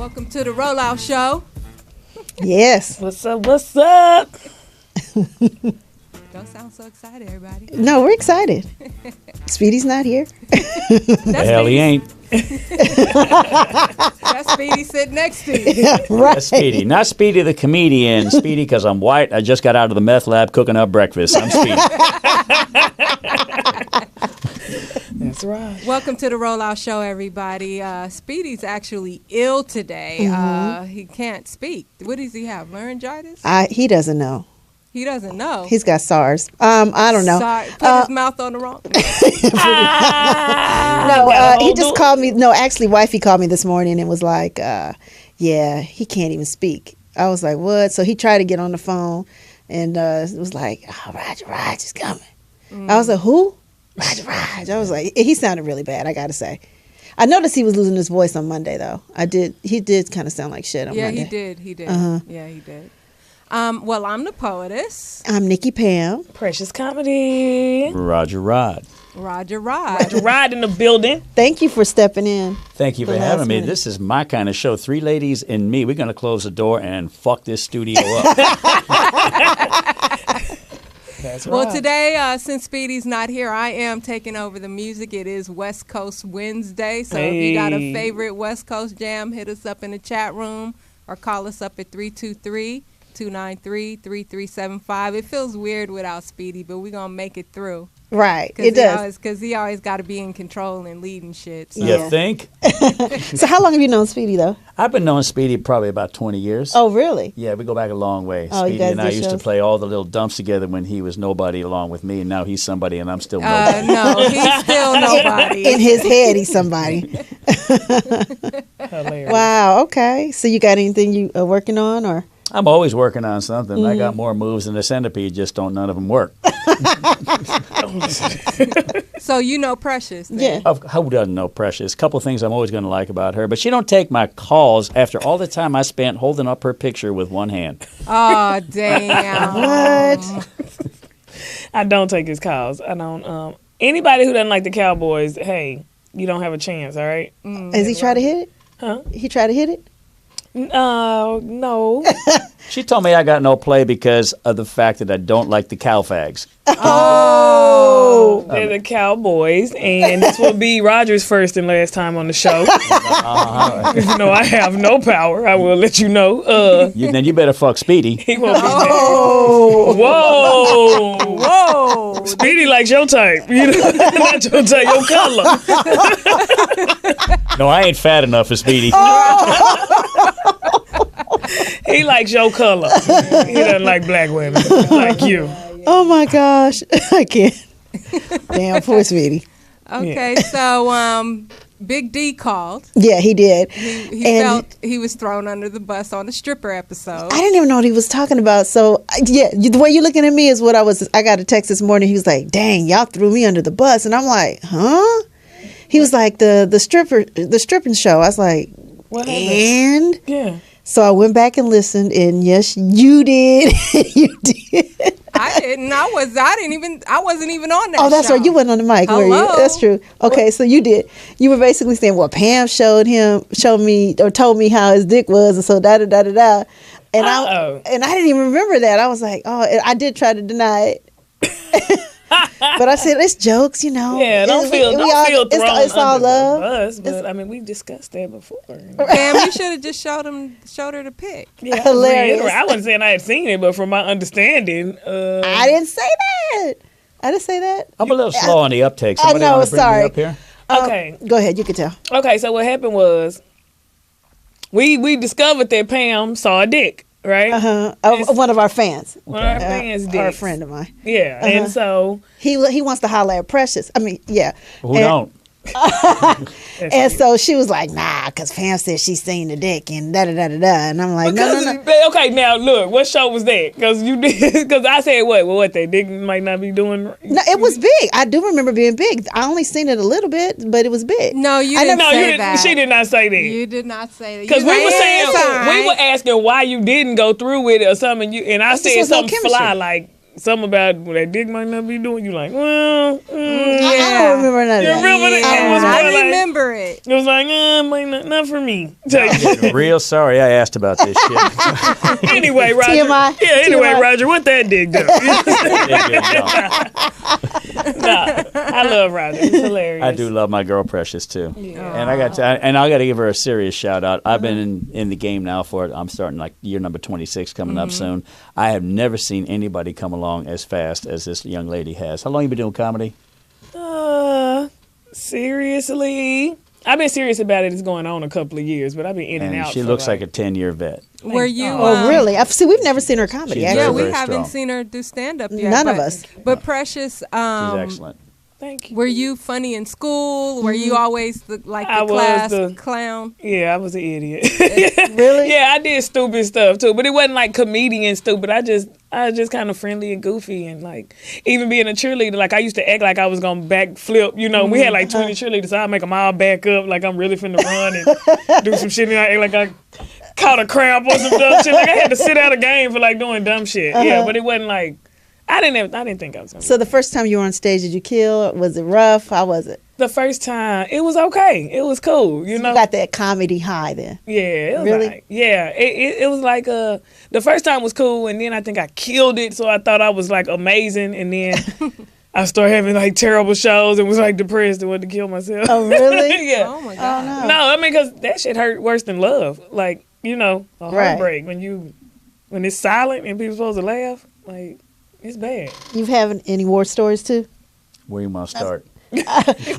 Welcome to the Rollout Show. Yes. What's up? What's up? Don't sound so excited, everybody. No, we're excited. Speedy's not here. The hell he ain't. That's Speedy sitting next to you. Yeah, right. That's Speedy. Not Speedy the comedian. Speedy because I'm white. I just got out of the meth lab cooking up breakfast. I'm Speedy. That's right. Welcome to the Rollout Show, everybody. Speedy's actually ill today. He can't speak. What does he have? Laryngitis? He doesn't know. He doesn't know. He's got SARS. I don't know. Sorry, put his mouth on the wrong. He just called me. No, actually, wifey called me this morning and was like, yeah, he can't even speak. I was like, what? So he tried to get on the phone and it was like, oh, Roger is coming. I was like, who? Roger. I was like, he sounded really bad, I got to say. I noticed he was losing his voice on Monday, though. He did kind of sound like shit on Monday. Yeah, he did. Yeah, he did. Well, I'm the Poetess. I'm Nikki Pam. Precious Comedy. Roger Rod. Roger Ride in the building. Thank you for stepping in. Thank you for The having last me. minute. This is my kind of show. Three ladies and me. We're going to close the door and fuck this studio up. That's right. Well, today, since Speedy's not here, I am taking over the music. It is West Coast Wednesday. So if you got a favorite West Coast jam, hit us up in the chat room or call us up at 323-293-3375. It feels weird without Speedy, but we're going to make it through. Right, it does. Because he always got to be in control and leading shit. So. You think? So how long have you known Speedy, though? I've been knowing Speedy probably about 20 years. Oh, really? Yeah, we go back a long way. Oh, you Speedy guys and I did used to shows? play all the little dumps together when he was nobody along with me, and now he's somebody and I'm still nobody. No, he's still nobody. In his head, he's somebody. Hilarious. Wow, okay. So you got anything you are working on, or? I'm always working on something. I got more moves than the centipede, just don't none of them work. So you know Precious. Then. Yeah. Who doesn't know Precious? A couple things I'm always going to like about her, but she don't take my calls after all the time I spent holding up her picture with one hand. Oh, damn. What? I don't take his calls. I don't. Anybody who doesn't like the Cowboys, hey, you don't have a chance, all right? Has he tried to hit it? Huh? He tried to hit it? No. She told me I got no play because of the fact that I don't like the cow fags. Oh. They're the Cowboys, and this will be Roger's first and last time on the show. You know, I have no power. I will let you know. Then you better fuck Speedy. He won't be Oh. back. Whoa. Speedy likes your type. You know, not your type, your color. No, I ain't fat enough for Speedy. He likes your color. He doesn't like black women like you. Oh, my gosh. I can't. Damn, poor Speedy. Okay, so Big D called. Yeah, he did. He And felt he was thrown under the bus on the stripper episode. I didn't even know what he was talking about. So, yeah, the way you're looking at me is what I got a text this morning. He was like, dang, y'all threw me under the bus. And I'm like, huh? He was like, the stripping show. I was like, What and? happened? Yeah. So I went back and listened, and yes, you did. You did. I didn't. I wasn't even on that. Oh, that's show. right. You wasn't on the mic, were you? Hello? That's true. Okay, so you did. You were basically saying, well, Pam showed me or told me how his dick was, and so da-da-da-da-da. And I didn't even remember that. I was like, oh, I did try to deny it. But I said, it's jokes, you know. Yeah, don't feel thrown it's all under love. the bus, but I mean, we discussed that before. Pam, you should have just showed her the pic. Yeah, Hilarious. I wasn't saying I had seen it, but from my understanding, I didn't say that. I didn't say that. I'm a little slow on the uptake. I Somebody know, want to bring sorry. me up here? okay. Go ahead, you can tell. Okay, so what happened was we discovered that Pam saw a dick, right? One of our fans. One of our fans did. Or a friend of mine. Yeah, and so He wants to holler at Precious. I mean, yeah. Who don't? And so she was like, nah, because Pam said she's seen the dick and da-da-da-da-da. And I'm like, no. Okay, now look, what show was that? Because you did. Because I said what? Well, what they dick might not be doing. No, it was big. I do remember being big. I only seen it a little bit, but it was big. No, you didn't say that. She did not say that. You did not say that. Because we were saying, fine. we were asking why you didn't go through with it or something, and I It just said was no something chemistry. fly like something about what that dick might not be doing. You like, well, I don't remember remember none of You that. remember that? Yeah, It was I more like- remember it. It was like, not for me. Tell you. Real sorry I asked about this shit. Anyway, Roger. TMI. Yeah, anyway, TMI. Roger, what that dick do? Nah, I love Roger. It's hilarious. I do love my girl Precious too, and I got to give her a serious shout out. I've been in the game now for I'm starting like year number 26 coming up soon. I have never seen anybody come along as fast as this young lady has. How long you been doing comedy? Seriously, I've been serious about it. It's going on a couple of years, but I've been in and And out. she for looks like a 10-year vet. Were you? Oh, really? We've never seen her comedy. She's Actually. Yeah, very, we very haven't strong. seen her do stand up yet. None of but- us. But Precious, She's excellent. Thank you. were you funny in school? Were you always the I was class the- clown? Yeah, I was an idiot. Really? Yeah, I did stupid stuff too, but it wasn't like comedian stupid. I was just kind of friendly and goofy, and like even being a cheerleader, like I used to act like I was gonna backflip. You know, we had like 20 cheerleaders, so I make them all back up, like I'm really finna run and do some shit, and I act like I caught a cramp or some dumb shit. Like I had to sit out a game for like doing dumb shit. Yeah, but it wasn't like I didn't think I was gonna. So the first time you were on stage, did you kill? Was it rough? How was it? The first time, it was okay. It was cool. You know, You got that comedy high then. yeah, it was Really? like, yeah, it was like the first time was cool, and then I think I killed it, so I thought I was like amazing, and then I started having like terrible shows and was like depressed and wanted to kill myself. Oh, really? Yeah. Oh my god! No, I mean, because that shit hurt worse than love. Like, you know, a Right. heartbreak when it's silent and people supposed to laugh. Like, it's bad. You've had any war stories too? Where you want to start?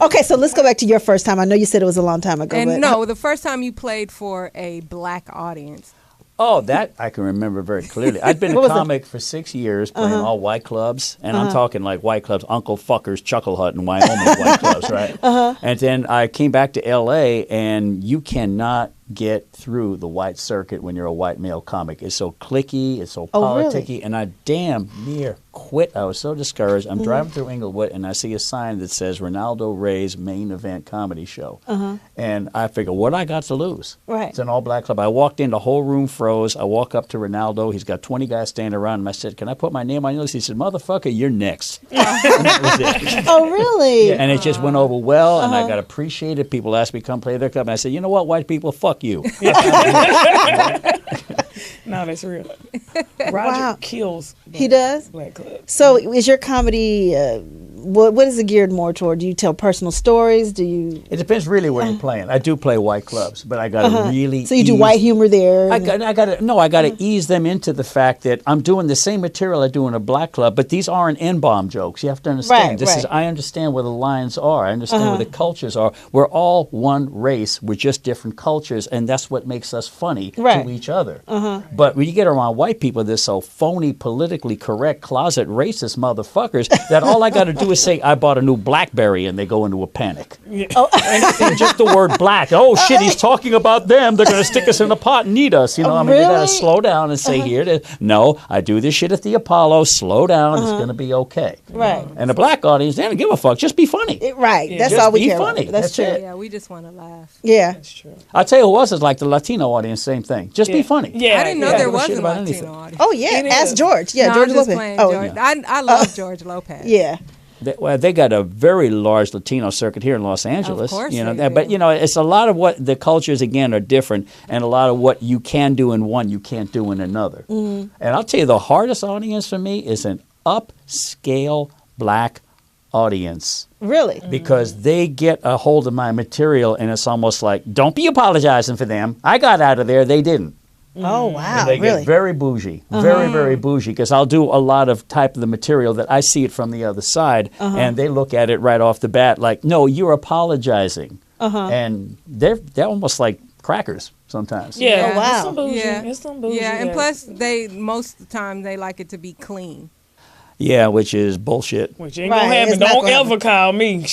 Okay, so let's go back to your first time. I know you said it was a long time ago. And but no, the first time you played for a black audience. Oh, that I can remember very clearly. I'd been What a was it? comic for 6 years, playing all white clubs, and I'm talking like white clubs, Uncle Fucker's Chuckle Hut in Wyoming white clubs, right? And then I came back to L.A., and you cannot get through the white circuit when you're a white male comic. It's so cliquey, it's so Oh, really? politicky, and I damn near quit. I was so discouraged. I'm driving through Inglewood, and I see a sign that says Ronaldo Ray's main event comedy show. And I figure, what I got to lose? Right. It's an all-black club. I walked in, the whole room froze. I walk up to Ronaldo. He's got 20 guys standing around him. I said, can I put my name on your list? He said, motherfucker, you're next. And that was it. Oh, really? And it just went over well, and I got appreciated. People asked me to come play their club. And I said, you know what, white people, fuck you. No, that's real. Roger Wow. kills He does? black clubs. So is your comedy, what is it geared more toward? Do you tell personal stories? Do you... It depends really where you're playing. I do play white clubs, but I got to really So you do ease- white humor there? I got to ease them into the fact that I'm doing the same material I do in a black club, but these aren't N-bomb jokes. You have to understand. Right. I understand where the lines are. I understand where the cultures are. We're all one race. We're just different cultures, and that's what makes us funny Right. to each other. But when you get around white people, they're so phony, politically correct, closet racist motherfuckers that all I got to do is say, I bought a new BlackBerry, and they go into a panic. And just the word black. Oh, shit, he's talking about them. They're going to stick us in a pot and eat us. You know, they got to Really? slow down and say, no, I do this shit at the Apollo. Slow down. It's going to be okay. Right. And the black audience, they don't give a fuck. Just be funny. Right. That's Just all we be care funny. about. That's That's true. it. Yeah, we just want to laugh. Yeah. That's true. I'll tell you who else is like the Latino audience, same thing. Just be funny. Yeah, I didn't know yeah. there Give a was shit a about Latino anything. audience. Oh, yeah. It Ask is. George. Yeah, No, George I'm just Lopez. playing Oh, George. yeah. I love George Lopez. Yeah. They got a very large Latino circuit here in Los Angeles. course you know, they but do. you know, it's a lot of what the cultures again are different, and a lot of what you can do in one you can't do in another. And I'll tell you, the hardest audience for me is an upscale black audience. Really? Because they get a hold of my material, and it's almost like, don't be apologizing for them. I got out of there, they didn't. Oh, wow. They Really? get very bougie, very, very bougie, because I'll do a lot of type of the material that I see it from the other side, and they look at it right off the bat like, no, you're apologizing. And they're almost like crackers sometimes. Yeah. Oh, wow. It's some bougie. Yeah. It's some bougie. Yeah, and there. plus most of the time they like it to be clean. Yeah, which is bullshit. Which ain't Right, gonna happen. it's not Don't gonna ever call me.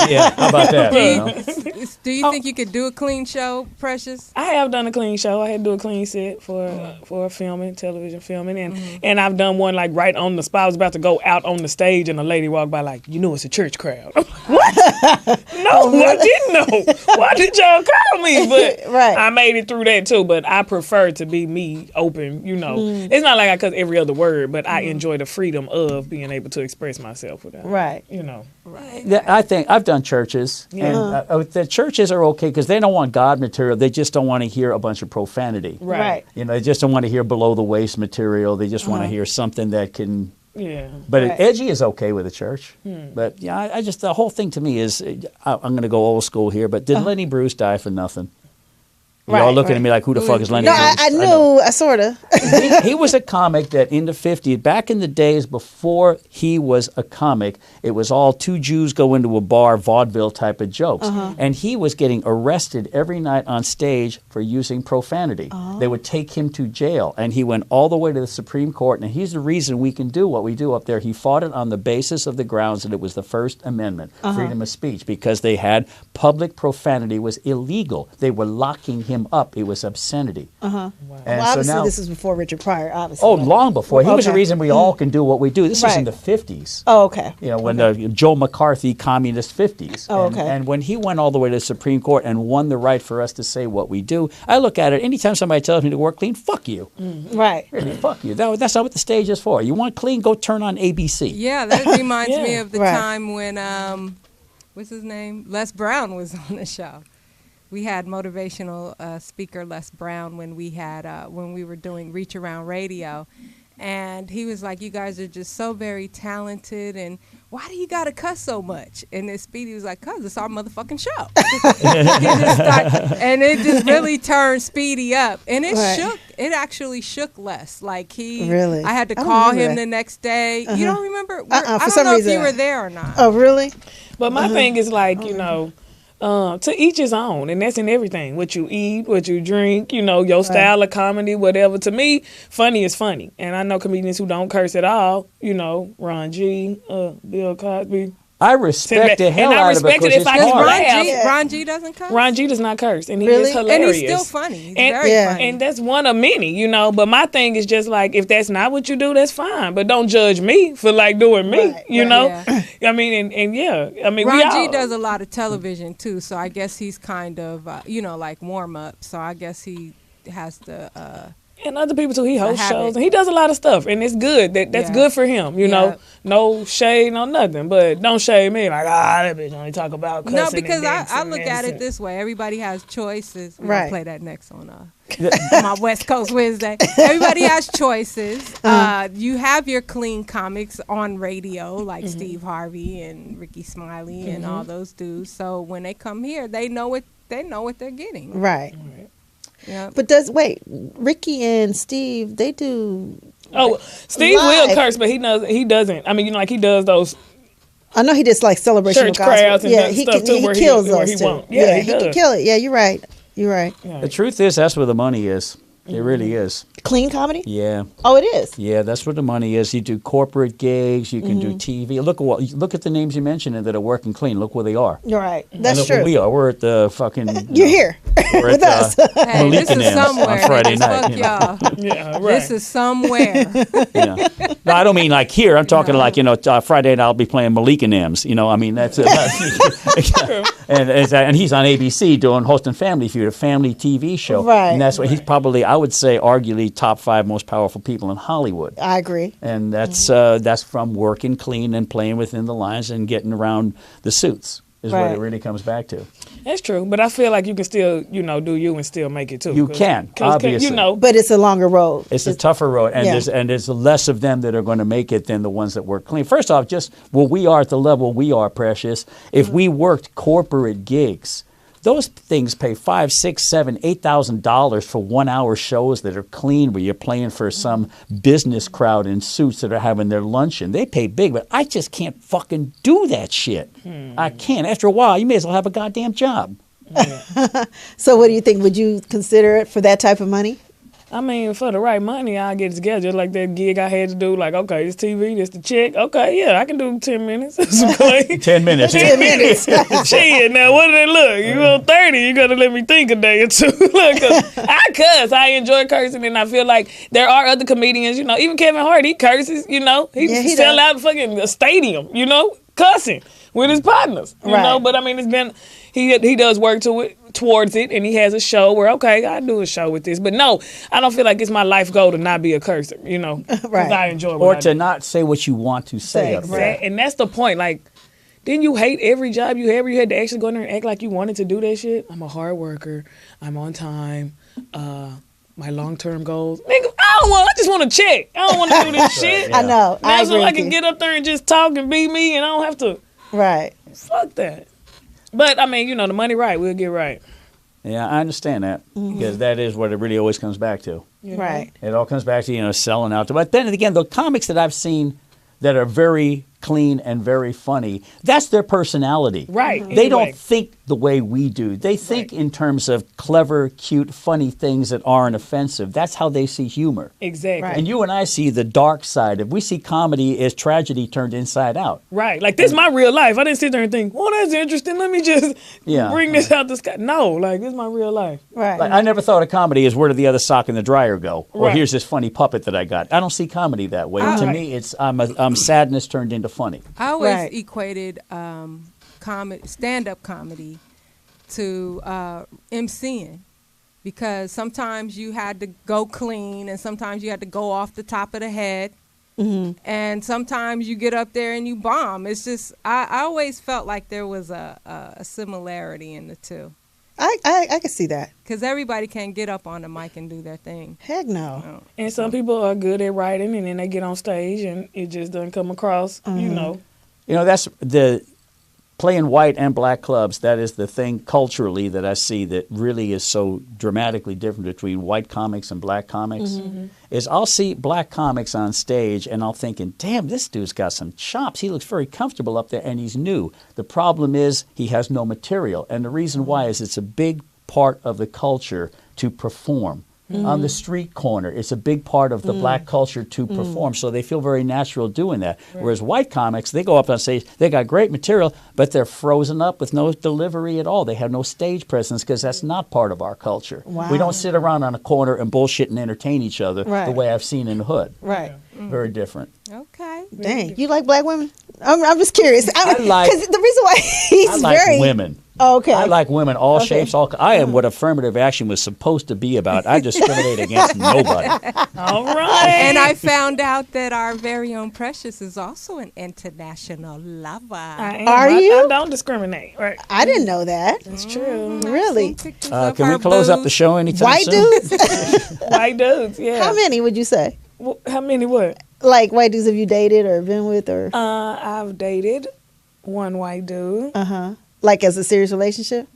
Yeah, how about that? You know? Do you think you could do a clean show, Precious? I have done a clean show. I had to do a clean set for filming, television filming, and I've done one like right on the spot. I was about to go out on the stage, and a lady walked by like, it's a church crowd. I'm like, what? No, I didn't know. Why did y'all call me? But I made it through that too. But I prefer to be me, open. It's not like I cuss every other word, but I enjoy the freedom of being able to express myself without, Right. I think I've done churches, and the churches are okay because they don't want God material. They just don't want to hear a bunch of profanity. Right. They just don't want to hear below the waist material. They just want to hear something that can. Yeah. But edgy is okay with the church. But I just the whole thing to me is I'm going to go old school here. But did Lenny Bruce die for nothing? You're all looking at me like, who the fuck is Lenny Bruce? I knew, sort of. He was a comic that in the 50s, back in the days before he was a comic, it was all two Jews go into a bar, vaudeville type of jokes. And he was getting arrested every night on stage for using profanity. They would take him to jail. And he went all the way to the Supreme Court. And he's the reason we can do what we do up there. He fought it on the basis of the grounds that it was the First Amendment, freedom of speech, because they had public profanity was illegal. They were locking him up. It was obscenity. Wow. And Well, obviously, so now, this was before Richard Pryor, obviously. Oh, long before. He was the reason we all can do what we do. This was in the 50s. Oh, okay. When the Joe McCarthy communist 50s. Oh, and, okay. And when he went all the way to the Supreme Court and won the right for us to say what we do, I look at it, anytime somebody tells me to work clean, fuck you. Right. Really, fuck you. That's not what the stage is for. You want clean, go turn on ABC. Yeah, that reminds me of the time when, what's his name? Les Brown was on the show. We had motivational speaker Les Brown when we were doing Reach Around Radio, and he was like, "You guys are just so very talented, and why do you gotta cuss so much?" And then Speedy was like, "Cause it's our motherfucking show." And it just really turned Speedy up, and it shook. It actually shook Les. Like really. I had to call him the next day. You don't remember? I don't know if you were there or not. Oh, really? But my thing is like, to each his own, and that's in everything. What you eat, what you drink, your style of comedy, whatever. To me, funny is funny. And I know comedians who don't curse at all, Ron G, Bill Cosby. I respect the hell out of it because it's hard. Ron G doesn't curse? Ron G does not curse, and he is hilarious. And he's still funny. He's very funny. And that's one of many, But my thing is just like, if that's not what you do, that's fine. But don't judge me for like doing me, Yeah. I mean, Ron G does a lot of television too, so I guess he's kind of, like warm up. So I guess he has to. And other people too. He hosts shows and he does a lot of stuff, and it's good. That's good for him. No shade, no nothing. But don't shade me like that bitch only talk about cussing. No, because I look at it this way. Everybody has choices. We're gonna play that next on my West Coast Wednesday. Everybody has choices. You have your clean comics on radio, like Steve Harvey and Ricky Smiley and all those dudes. So when they come here, they know what they're getting. Right. Yeah. But Ricky and Steve, they do. Oh, Steve will curse, but he doesn't. I mean, he does those. I know he does like celebration church crowds and he stuff too, where kills he those too. won't. Yeah, he can kill it. Yeah, you're right. Yeah. The truth is, that's where the money is. It really is. Clean comedy? Yeah. Oh, it is? Yeah, that's where the money is. You do corporate gigs. You can do TV. Look at the names you mentioned that are working clean. Look where they are. You're right. That's true. Where we are. We're at the fucking... You're here we're with us. Hey, this is somewhere. On Friday night. Fuck y'all. Yeah, right. This is somewhere. No, I don't mean like here. I'm talking like, Friday night I'll be playing Malik and M's. I mean, that's... and he's on ABC hosting Family Feud, a family TV show. Right. And that's what he's probably, I would say, arguably top 5 most powerful people in Hollywood. I agree. And that's from working clean and playing within the lines and getting around the suits is what it really comes back to. That's true, but I feel like you can still, do you and still make it too. You can, obviously. But it's a longer road. It's a tougher road, and there's less of them that are going to make it than the ones that work clean. First off, we are at the level we are, Precious. If we worked corporate gigs, those things pay $5,000, $6,000, $7,000, $8,000 for 1 hour shows that are clean, where you're playing for some business crowd in suits that are having their luncheon. They pay big, but I just can't fucking do that shit. I can't. After a while, you may as well have a goddamn job. So what do you think? Would you consider it for that type of money? I mean, for the right money, I'll get it together. Just like that gig I had to do. Like, okay, this TV, this the check. Okay, yeah, I can do 10 minutes. 10 minutes. 10 minutes. Shit, now what do they look? You on 30, you got to let me think a day or two. Look, I cuss. I enjoy cursing, and I feel like there are other comedians, even Kevin Hart, he curses, he sell out fucking a stadium, cussing with his partners, you know. But I mean, it's been he does work towards it, and he has a show where I do a show with this. But no, I don't feel like it's my life goal to not be a cursor, because I enjoy what I do. Not say what you want to say. Right. And that's the point. Like, didn't you hate every job you had where you had to actually go in there and act like you wanted to do that shit? I'm a hard worker. I'm on time. My long-term goals. Nigga, I just want to check. I don't want to do this shit. I know. Now so I can get up there and just talk and be me, and I don't have to. Right. Fuck that. But, I mean, the money right, we'll get right. Yeah, I understand that, because that is what it really always comes back to. Right. It all comes back to, selling out. But then again, the comics that I've seen that are very clean and very funny, that's their personality. Right. They don't think the way we do. They think in terms of clever, cute, funny things that aren't offensive. That's how they see humor. Exactly. Right. And you and I see the dark side. If we see comedy as tragedy turned inside out. Right. Like, this is my real life. I didn't sit there and think, well, that's interesting. Let me just bring this out the sky. No, like, this is my real life. Right. Like, I never thought of comedy as where did the other sock in the dryer go? Or Right. here's this funny puppet that I got. I don't see comedy that way. To me, it's I'm sadness turned into funny. I always equated stand-up comedy to MCing, because sometimes you had to go clean and sometimes you had to go off the top of the head, and sometimes you get up there and you bomb. It's just I always felt like there was a similarity in the two. I can see that. Because everybody can't get up on the mic and do their thing. Heck no. And some people are good at writing, and then they get on stage and it just doesn't come across, That's the playing white and black clubs. That is the thing culturally that I see that really is so dramatically different between white comics and black comics. Is I'll see black comics on stage and I'll thinking, damn, this dude's got some chops. He looks very comfortable up there and he's new. The problem is he has no material. And the reason why is it's a big part of the culture to perform. On the street corner, it's a big part of the black culture to perform, so they feel very natural doing that. Right. Whereas white comics, they go up on stage, they got great material, but they're frozen up with no delivery at all. They have no stage presence because that's not part of our culture. Wow. We don't sit around on a corner and bullshit and entertain each other the way I've seen in the hood. Right. Very different. Okay. Dang, you like black women? I'm just curious. I like, because the reason why he's I like very women. Oh, okay. I like women, all shapes, all. I am what affirmative action was supposed to be about. I discriminate against nobody. All right. And I found out that our very own Precious is also an international lover. Are you? I don't discriminate. Right. I didn't know that. That's true. Really? Can we close up the show anytime White soon? dudes? White dudes, yeah. How many would you say? How many what? Like white dudes have you dated or been with or? I've dated one white dude. Like as a serious relationship?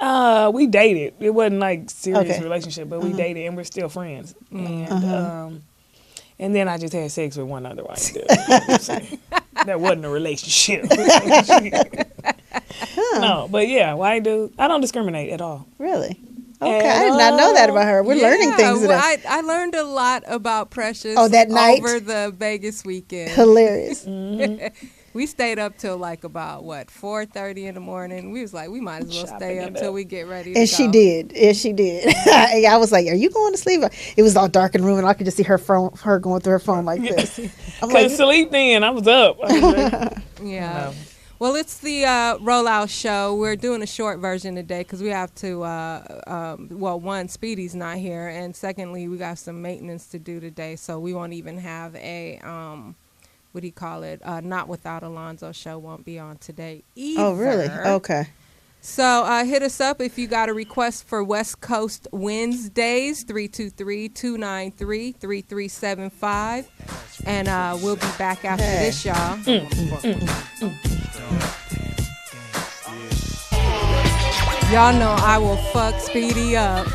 We dated. It wasn't like serious relationship, but we dated and we're still friends. And then I just had sex with one other white dude. That wasn't a relationship. No, but yeah, white dude. I don't discriminate at all. Really? Okay, I did not know that about her. We're learning things today. I learned a lot about Precious that night? over the Vegas weekend. Hilarious. We stayed up till like about 4:30 in the morning. We was like, we might as well stay up till we get ready. And she did. Yes, she did. I was like, "Are you going to sleep?" It was all dark in the room, and I could just see her going through her phone like this. I'm couldn't sleep then. I was up. Yeah. No. Well, it's the rollout show. We're doing a short version today because we have to. One, Speedy's not here, and secondly, we got some maintenance to do today, so we won't even have a. What do you call it? Not Without Alonzo show won't be on today either. Oh, really? Okay. So hit us up if you got a request for West Coast Wednesdays, 323-293-3375. And we'll be back after this, y'all. Y'all know I will fuck Speedy up.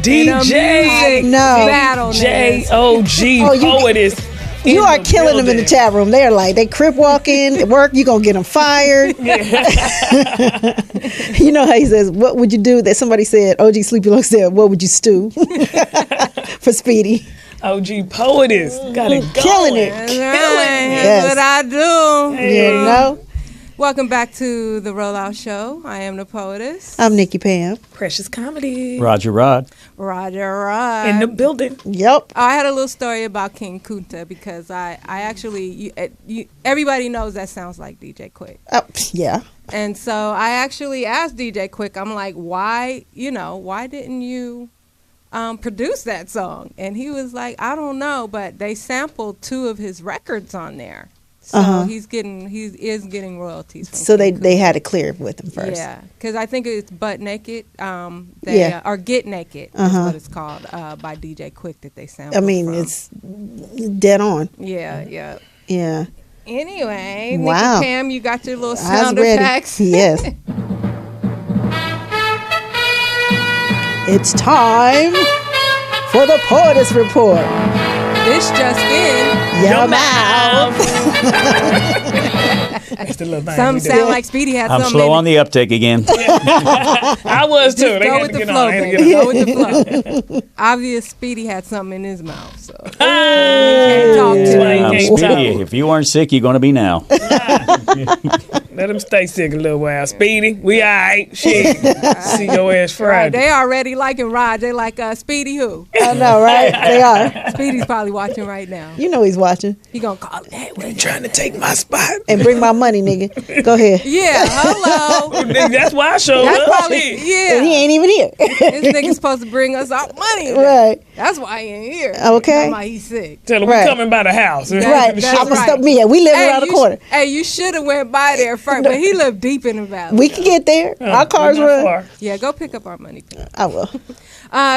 DJ Battle J-O-G Poetess. You are killing them in the chat room. They're like, they crip walk in, work, you going to get them fired. You know how he says, what would you do? That somebody said, OG Sleepy Low said, what would you stew? For Speedy. OG Poetess. Got it going. Killing it. That's what I do. Hey. You know? Welcome back to the Rollout Show. I am the Poetess. I'm Nikki Pam. Precious Comedy. Roger Rod. Roger Rod. In the building. Yep. I had a little story about King Kunta because I actually, everybody knows that sounds like DJ Quick. Yeah. And so I actually asked DJ Quick, I'm like, why didn't you produce that song? And he was like, I don't know, but they sampled 2 of his records on there. So he is getting royalties. So they had to clear with him first. Yeah, because I think it's Butt Naked, or Get Naked is what it's called, by DJ Quick that they sampled. I mean, it's dead on. Yeah. Anyway, wow. Nikki Pam, you got your little sound effects. Yes. It's time for the Poetess Report. This just in. Your mouth. That's the little thing. Some sound like Speedy had something. I'm slow on the uptake again. I was too. Just go with the flow, baby. Go with the flow. Obvious Speedy had something in his mouth, so you can't talk to him. Speedy, if you weren't sick, you're going to be now. Let him stay sick a little while. Speedy, we all right. Shit. See your ass Friday. Right, they already liking Rod. They like Speedy who? I know, right? They are. Speedy's probably watching right now. You know he's watching. He gonna call it. Hey, you trying to take my spot and bring my money, nigga. Go ahead. Yeah, hello. That's why I showed up. Probably, yeah. And he ain't even here. This nigga's supposed to bring us our money. Right. That's why he ain't here. Okay. Why he's sick. Tell him we coming by the house. Right. I'm gonna stop me. We live around the corner. You should have went by there first, but he lived deep in the valley. We can get there. Our cars run. Far. Yeah, go pick up our money. I will.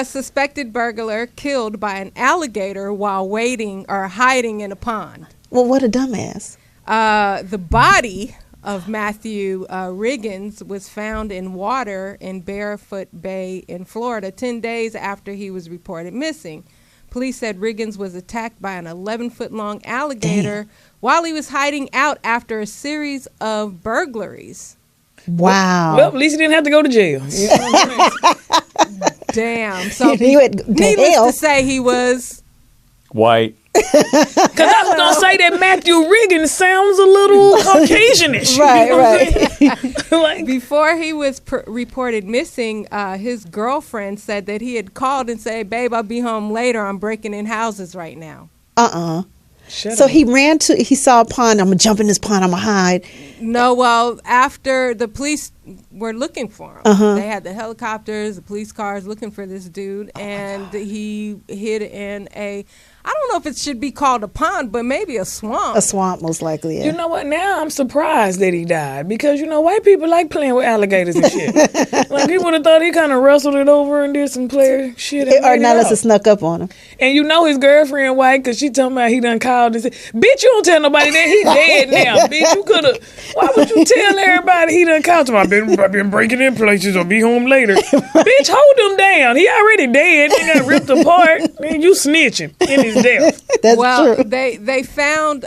Suspected burglar killed by an alligator while waiting or hiding in a pond. Well, what a dumbass. The body of Matthew Riggins was found in water in Barefoot Bay in Florida 10 days after he was reported missing. Police said Riggins was attacked by an 11-foot-long alligator while he was hiding out after a series of burglaries. Wow. Well, at least he didn't have to go to jail. You know what Damn. So needless to say, he was white. Because I was going to say that Matthew Riggins sounds a little Caucasianish. Right. Like, before he was reported missing, his girlfriend said that he had called and said, babe, I'll be home later. I'm breaking in houses right now. So he saw a pond. I'm going to jump in this pond. I'm going to hide. No, well, after the police were looking for him, they had the helicopters, the police cars looking for this dude, and he hid in I don't know if it should be called a pond, but maybe a swamp. A swamp, most likely, yeah. You know what? Now I'm surprised that he died because, white people like playing with alligators and shit. Like, he would have thought he kind of wrestled it over and did some player shit. Or not unless it snuck up on him. And his girlfriend white because she told me he done called and said, bitch, you don't tell nobody that. He dead now, bitch. You could have. Why would you tell everybody he done called him? I've been breaking in places. I'll be home later. Bitch, hold him down. He already dead. He got ripped apart. Man, you snitching in his death. That's true. Well, they found,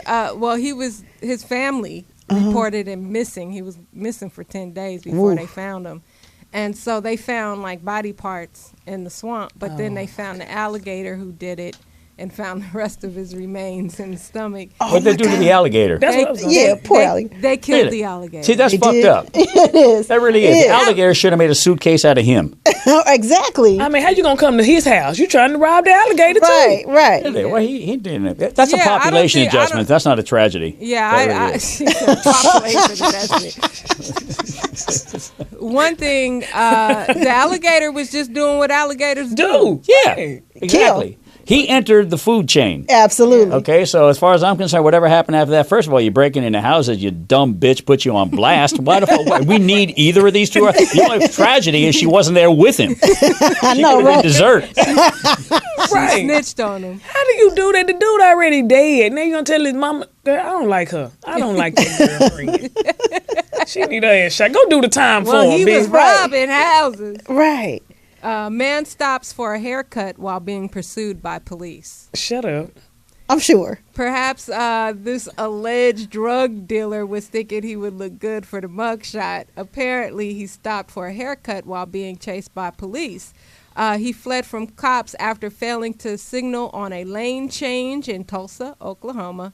his family reported him missing. He was missing for 10 days before they found him. And so they found like body parts in the swamp, but then they found the alligator who did it and found the rest of his remains in the stomach. What'd they do to the alligator? Poor alligator. They killed the alligator. See, that's fucked up. It is. That really is. The alligator should have made a suitcase out of him. Exactly. I mean, how you gonna come to his house? You trying to rob the alligator too? Right. Well, he didn't. That's a population adjustment. That's not a tragedy. Yeah, population adjustment. One thing, the alligator was just doing what alligators do. Yeah, exactly. Kill. He entered the food chain. Absolutely. Okay, so as far as I'm concerned, whatever happened after that, first of all, you're breaking into houses, you dumb bitch, put you on blast. Why the fuck? We need either of these two. The only tragedy is she wasn't there with him. I know, right? Dessert. Right. Snitched on him. How do you do that? The dude already dead. Now you gonna tell his mama, girl, I don't like her. I don't like that girlfriend. She need her ass shot. Go do the time for him, he bitch. was robbing houses. Right. Man stops for a haircut while being pursued by police. Shut up. I'm sure. Perhaps this alleged drug dealer was thinking he would look good for the mugshot. Apparently, he stopped for a haircut while being chased by police. He fled from cops after failing to signal on a lane change in Tulsa, Oklahoma.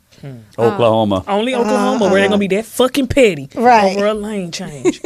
Oklahoma. Only Oklahoma where they're going to be that fucking petty Right. over a lane change.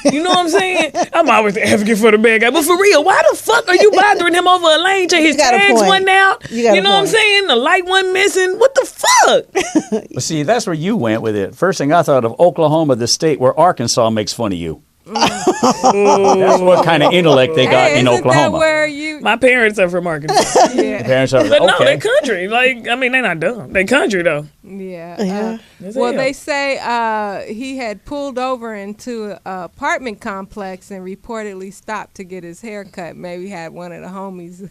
You know what I'm saying? I'm always the advocate for the bad guy. But for real, why the fuck are you bothering him over a lane change? His got a tags point. wasn't out. You know what I'm saying? The light wasn't missing. What the fuck? Well, see, that's where you went with it. First thing I thought of Oklahoma, the state where Arkansas makes fun of you. That's what kind of intellect they got in isn't Oklahoma. That where you? My parents are from Arkansas. Yeah. Parents are But no, okay. they country. Like, I mean, they're not dumb. They country, though. Yeah. As Well, hell. they say he had pulled over into an apartment complex and reportedly stopped to get his hair cut. Maybe had one of the homies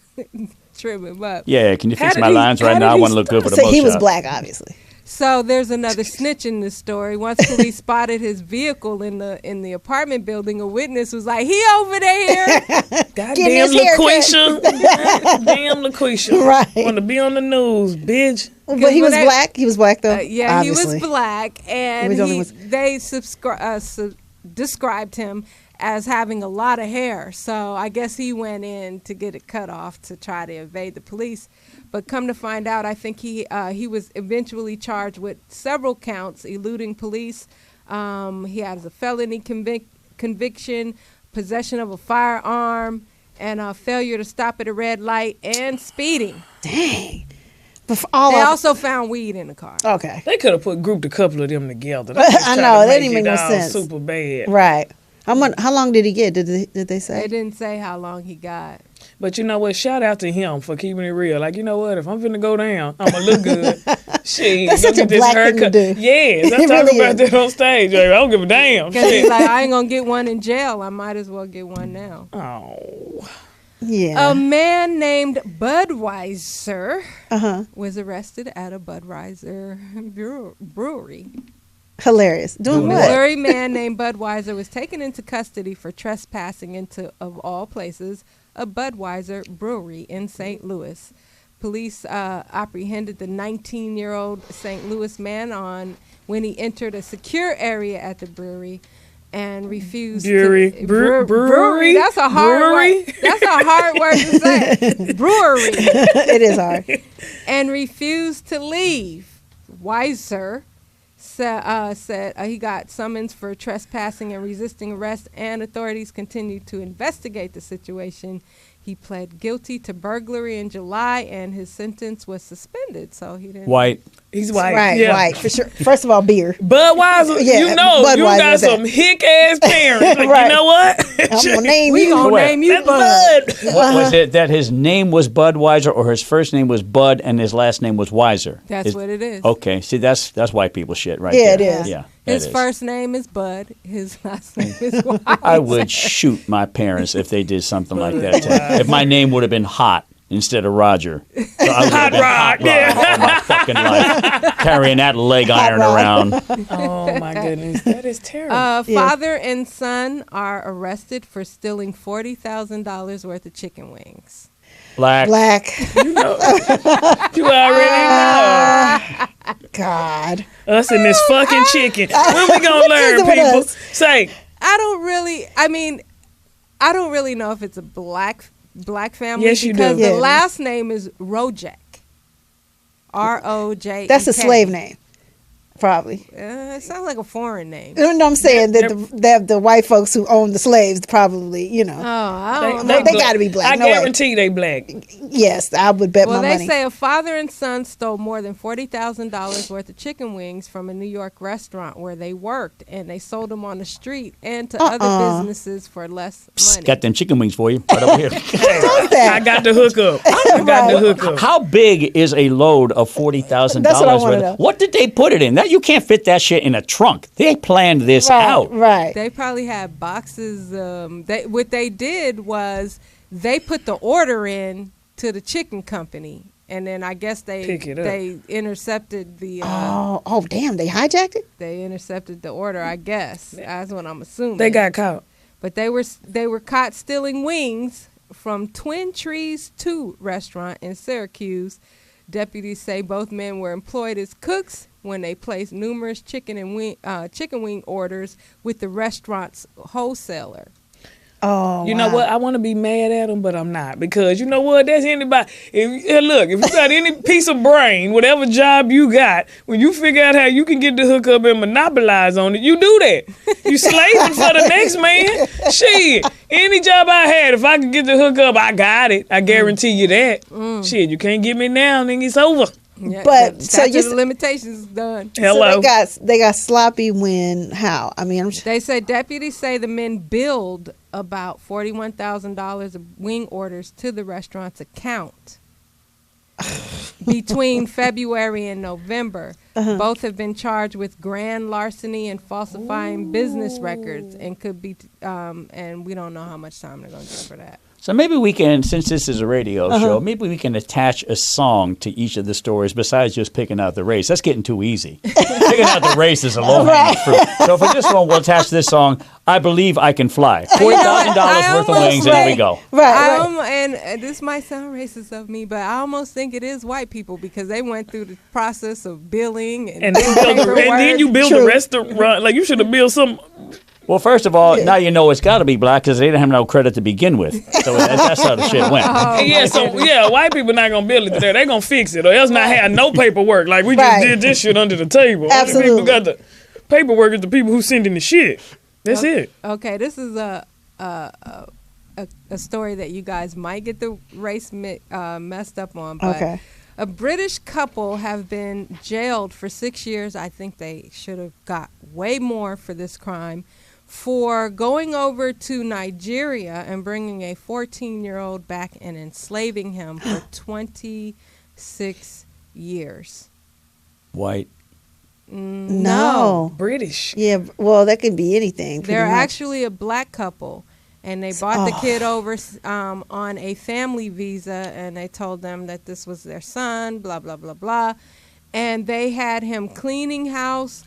trim him up. Yeah, can you fix How my did he- lines how right did now? I he want to look good for the So he was mugshot. black, obviously. So there's another snitch in this story. Once police spotted his vehicle in the apartment building, a witness was like, "He over there." Goddamn his haircut. LaQuisha. Damn LaQuisha. Right. Want to be on the news, bitch. But he was when they- black. He was black, though. Yeah, obviously. he was black, and We don't even- they described him as having a lot of hair. So I guess he went in to get it cut off to try to evade the police. But come to find out, I think he was eventually charged with several counts, eluding police. He has a felony conviction, possession of a firearm, and failure to stop at a red light, and speeding. Dang. But for all They of also grouped weed in the car. Okay. They could have grouped a couple of them together. I know, that didn't make no sense. Super bad. Right. How long did he get? Did they say? They didn't say how long he got. But you know what? Shout out to him for keeping it real. Like, you know what? If I'm finna go down, I'm gonna look good. Shit, That's go such a get this black thing to haircut. do. Yes, I It talk really about is. that on stage. Like, I don't give a damn. Because he's Shit. like, I ain't going to get one in jail. I might as well get one now. Oh. Yeah. A man named Budweiser Uh-huh. was arrested at a Budweiser brewery. Hilarious. A Doing what? Missouri man named Budweiser was taken into custody for trespassing into, of all places, a Budweiser brewery in St. Louis. Police apprehended the 19-year-old St. Louis man when he entered a secure area at the brewery and refused Brewery. to Brewery? That's a hard Brewery? word. That's a hard word to say. Brewery. It is hard. And refused to leave. Weiser said he got summons for trespassing and resisting arrest, and authorities continued to investigate the situation. He pled guilty to burglary in July, and his sentence was suspended. So he didn't. White. He's white. Right, Yeah. right. For sure. First of all, beer. Budweiser, Yeah, you know, you Budweiser got is that. some hick-ass parents. Like, Right. you know what? I'm going to name We you. gonna Wait. name you That's Bud. Bud. What was it that his name was Budweiser or his first name was Bud and his last name was Weiser? That's what it is. Okay, see that's white people shit right Yeah, there. it is. Yeah, His it is. first name is Bud. His last name is Weiser. I would shoot my parents if they did something like that. to me. If my name would have been Hot instead of Roger. So I would have been Rod, yeah. all my fucking life, carrying that leg iron around. Oh, my goodness. That is terrible. Father and son are arrested for stealing $40,000 worth of chicken wings. Black. You already know. God. Us and this fucking chicken. When we gonna What is learn, it with people? us? Say, I don't really know if it's a black family. Yes, you do. because Yeah. the last name is Rojek. ROJ. That's a slave name. Probably. It sounds like a foreign name. You know what I'm saying? That the white folks who own the slaves probably, Oh, I don't They know. gotta be black. I No way. guarantee they black. yes, I would bet Well, my they money. say a father and son stole more than $40,000 worth of chicken wings from a New York restaurant where they worked, and they sold them on the street and to other businesses for less Psst, money. got them chicken wings for you right over here. Does that? I got the hookup. I got the hookup. How big is a load of $40,000 That's what I wanna worth? know. What did they put it in? That you can't fit that shit in a trunk. They planned this out. Right. They probably had boxes. What they did was they put the order in to the chicken company, and then I guess Pick it up. they intercepted the Oh, damn! They hijacked it. they intercepted the order. I guess that's what I'm assuming. They got caught. but they were caught stealing wings from Twin Trees 2 restaurant in Syracuse. Deputies say both men were employed as cooks when they placed numerous chicken wing orders with the restaurant's wholesaler. Oh, you know what? I want to be mad at them, but I'm not, because you know what? That's anybody. Look, if you got any piece of brain, whatever job you got, when you figure out how you can get the hookup and monopolize on it, you do that. You slaving for the next man. Shit, any job I had, if I could get the hookup, I got it. I guarantee you that. Shit, you can't get me now, nigga. It's over. Yeah, but so the limitations done. Hello. So they got sloppy when how? I mean, they say deputies say the men billed about $41,000 of wing orders to the restaurant's account between February and November. Both have been charged with grand larceny and falsifying business records, and could be and we don't know how much time they're going to get for that. So maybe we can, since this is a radio show, maybe we can attach a song to each of the stories besides just picking out the race. That's getting too easy. Picking out the race is a low-hanging fruit. So for this one, we'll attach this song, I Believe I Can Fly. $40,000 worth of wings, and here we go. And this might sound racist of me, but I almost think it is white people, because they went through the process of billing and then you build a restaurant. Like, you should have built some... Well, first of all, now you know it's got to be black because they didn't have no credit to begin with. So that's how the shit went. White people not going to build it there. They're going to fix it, or else not have no paperwork. Like, we just did this shit under the table. Absolutely. Only people got the paperwork is the people who sending the shit. That's it. Okay, this is a story that you guys might get the race messed up on. But a British couple have been jailed for 6 years. I think they should have got way more for this crime, for going over to Nigeria and bringing a 14-year-old back and enslaving him for 26 years. White? No. British. Yeah, well, that could be anything. They're actually a black couple, and they brought the kid over on a family visa, and they told them that this was their son, blah, blah, blah, blah. And they had him cleaning house.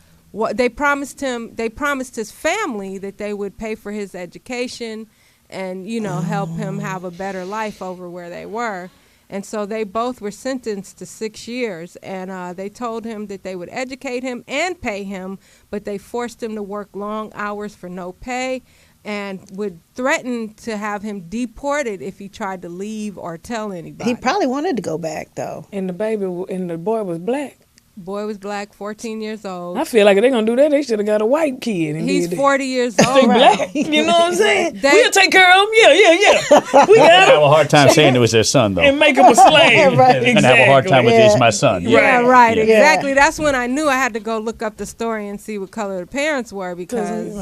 They promised his family that they would pay for his education and, help him have a better life over where they were. And so they both were sentenced to 6 years, and they told him that they would educate him and pay him, but they forced him to work long hours for no pay and would threaten to have him deported if he tried to leave or tell anybody. He probably wanted to go back, though. And the boy was black. Boy was black, 14 years old. I feel like if they're going to do that, they should have got a white kid. He's 40 years old. They black. You know what I'm saying? We'll take care of him. Yeah. We got him. Have a hard time saying it was their son, though. And make him a slave. Right. They're going to have a hard time with it's my son. Yeah, right. Exactly. That's when I knew I had to go look up the story and see what color the parents were, because,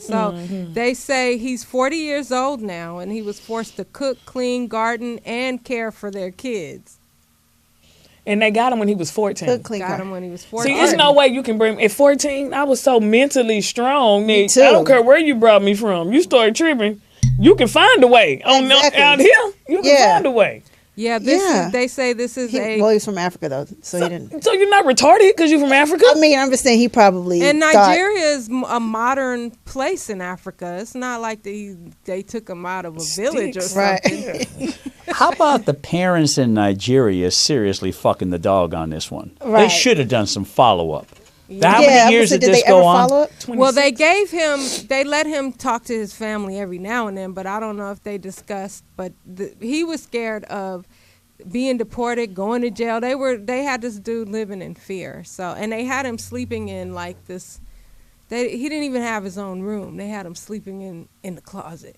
So they say he's 40 years old now, and he was forced to cook, clean, garden, and care for their kids. And they got him when he was 14. Got him when he was 14. See, there's no way you can bring him. At 14, I was so mentally strong. Me too. I don't care where you brought me from. You started tripping. You can find a way. Out here, you can find a way. Yeah, they say this is he's from Africa, though, so he didn't. So you're not retarded because you're from Africa? I mean, I'm just saying he probably. And Nigeria is a modern place in Africa. It's not like they took him out of a village or something. Right. How about the parents in Nigeria seriously fucking the dog on this one? Right. They should have done some follow-up. How many years did this go on? Well, they let him talk to his family every now and then, but I don't know if they discussed. But he was scared of being deported, going to jail. They had this dude living in fear. And they had him sleeping in like this. He didn't even have his own room. They had him sleeping in the closet.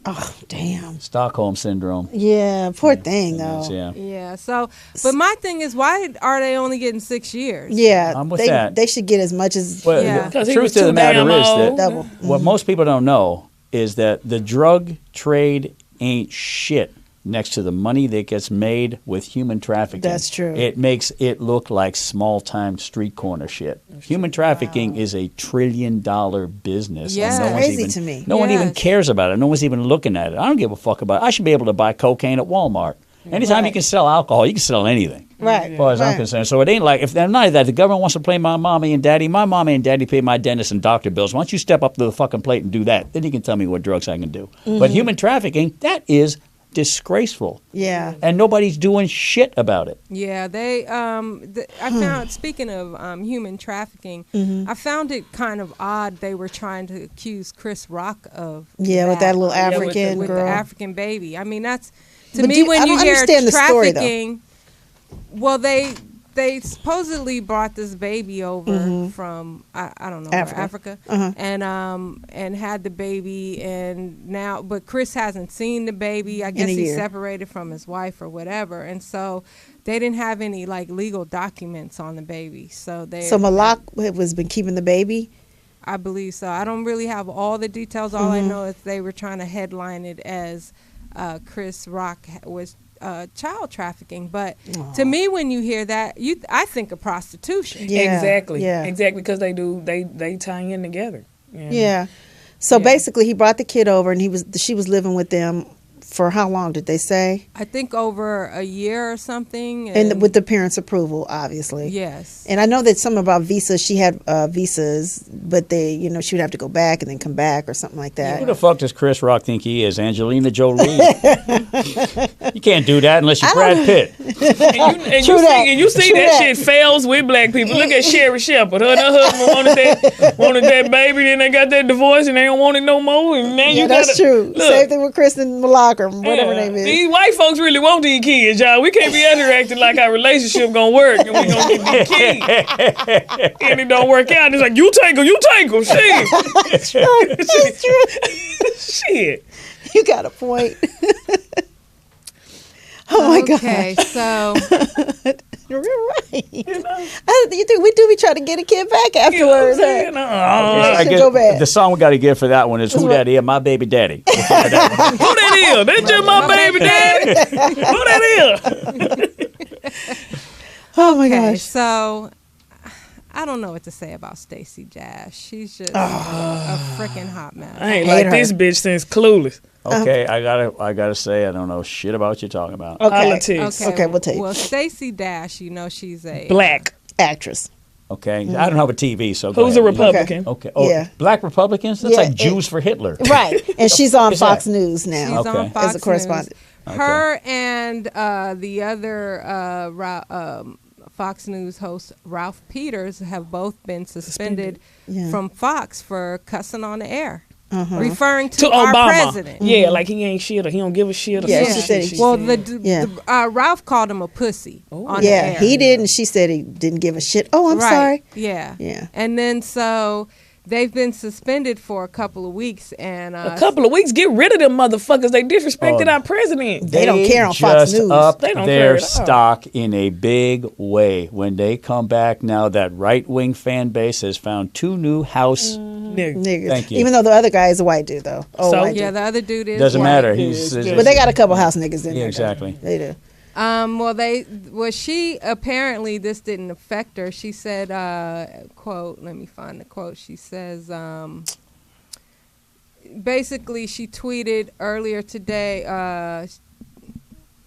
Oh, damn. Stockholm syndrome. Yeah, poor thing, though. Yeah. So, but my thing is, why are they only getting 6 years? Yeah, I'm with that. They should get as much as. The truth of the matter is that double. What most people don't know is that the drug trade ain't shit next to the money that gets made with human trafficking. That's true. It makes it look like small-time street corner shit. Human trafficking is a $1 trillion business. Yeah, it's crazy to me. No one even cares about it. No one's even looking at it. I don't give a fuck about it. I should be able to buy cocaine at Walmart. Anytime you can sell alcohol, you can sell anything. Right. As far as I'm concerned. So it ain't like, if they're not that, the government wants to play my mommy and daddy pay my dentist and doctor bills. Why don't you step up to the fucking plate and do that? Then you can tell me what drugs I can do. But human trafficking, that is disgraceful. Yeah. And nobody's doing shit about it. Yeah, I found, speaking of human trafficking, I found it kind of odd they were trying to accuse Chris Rock of with that little African with girl. the African baby. I mean, that's, to But me, when I you don't hear understand the story, though. trafficking, well, they supposedly brought this baby over from I don't know Africa, and had the baby, and now, but Chris hasn't seen the baby. I guess he's separated from his wife or whatever, and so they didn't have any like legal documents on the baby. So Malak has been keeping the baby. I believe so. I don't really have all the details. All I know is they were trying to headline it as Chris Rock was child trafficking, but to me, when you hear that, I think of prostitution. Exactly, because they tie in together. So basically, he brought the kid over, and she was living with them for how long did they say? I think over a year or something. And with the parents' approval, obviously. Yes. And I know that something about visas. She had visas, but they, she would have to go back and then come back or something like that. Who the fuck does Chris Rock think he is? Angelina Jolie? You can't do that unless you're Brad Pitt. And you see that shit fails with black people. Look at Sherry Shepherd. Her and her husband wanted that baby, then they got that divorce and they don't want it no more. And now that's true. Look, same thing with Kristen Malak or whatever her name is. These white folks really want these kids, y'all. We can't be interacting like our relationship gonna work and we gonna get these kids. And it don't work out. It's like, you take them. Shit. That's true. Shit. You got a point. Oh my God. Okay, so you're right. You think we do be trying to get a kid back afterwards? Go back. The song we got to give for that one is "Who That Is, My Baby Daddy." Who that is? That's just my baby daddy. Who that is? Oh my gosh. So I don't know what to say about Stacey Dash. She's just a freaking hot mess. I ain't like this bitch since Clueless. Okay, I gotta say I don't know shit about what you're talking about. Politics. Okay, we'll take. Well, Stacey Dash, she's a black actress. Okay, I don't have a TV, so who's a Republican? Okay. Oh, black Republicans? That's like Jews for Hitler. Right, and she's on Fox News now. She's on Fox as a correspondent. News. Her and the other Fox News host, Ralph Peters, have both been suspended from Fox for cussing on the air. Referring to our Obama. president. Yeah, like he ain't shit or he don't give a shit or something. Well, Ralph called him a pussy on the air. He did, and she said he didn't give a shit. Oh, I'm sorry. Yeah. And then so they've been suspended for a couple of weeks. And a couple of weeks? Get rid of them motherfuckers. They disrespected our president. They don't care on Fox News. They don't their stock in a big way. When they come back now, that right-wing fan base has found two new house niggas. Thank you. Even though the other guy is a white dude, though. The other dude is doesn't white. matter. But they got a couple house niggas in there. Exactly. They do. She apparently, this didn't affect her. She said, quote, let me find the quote. She says, basically she tweeted earlier today,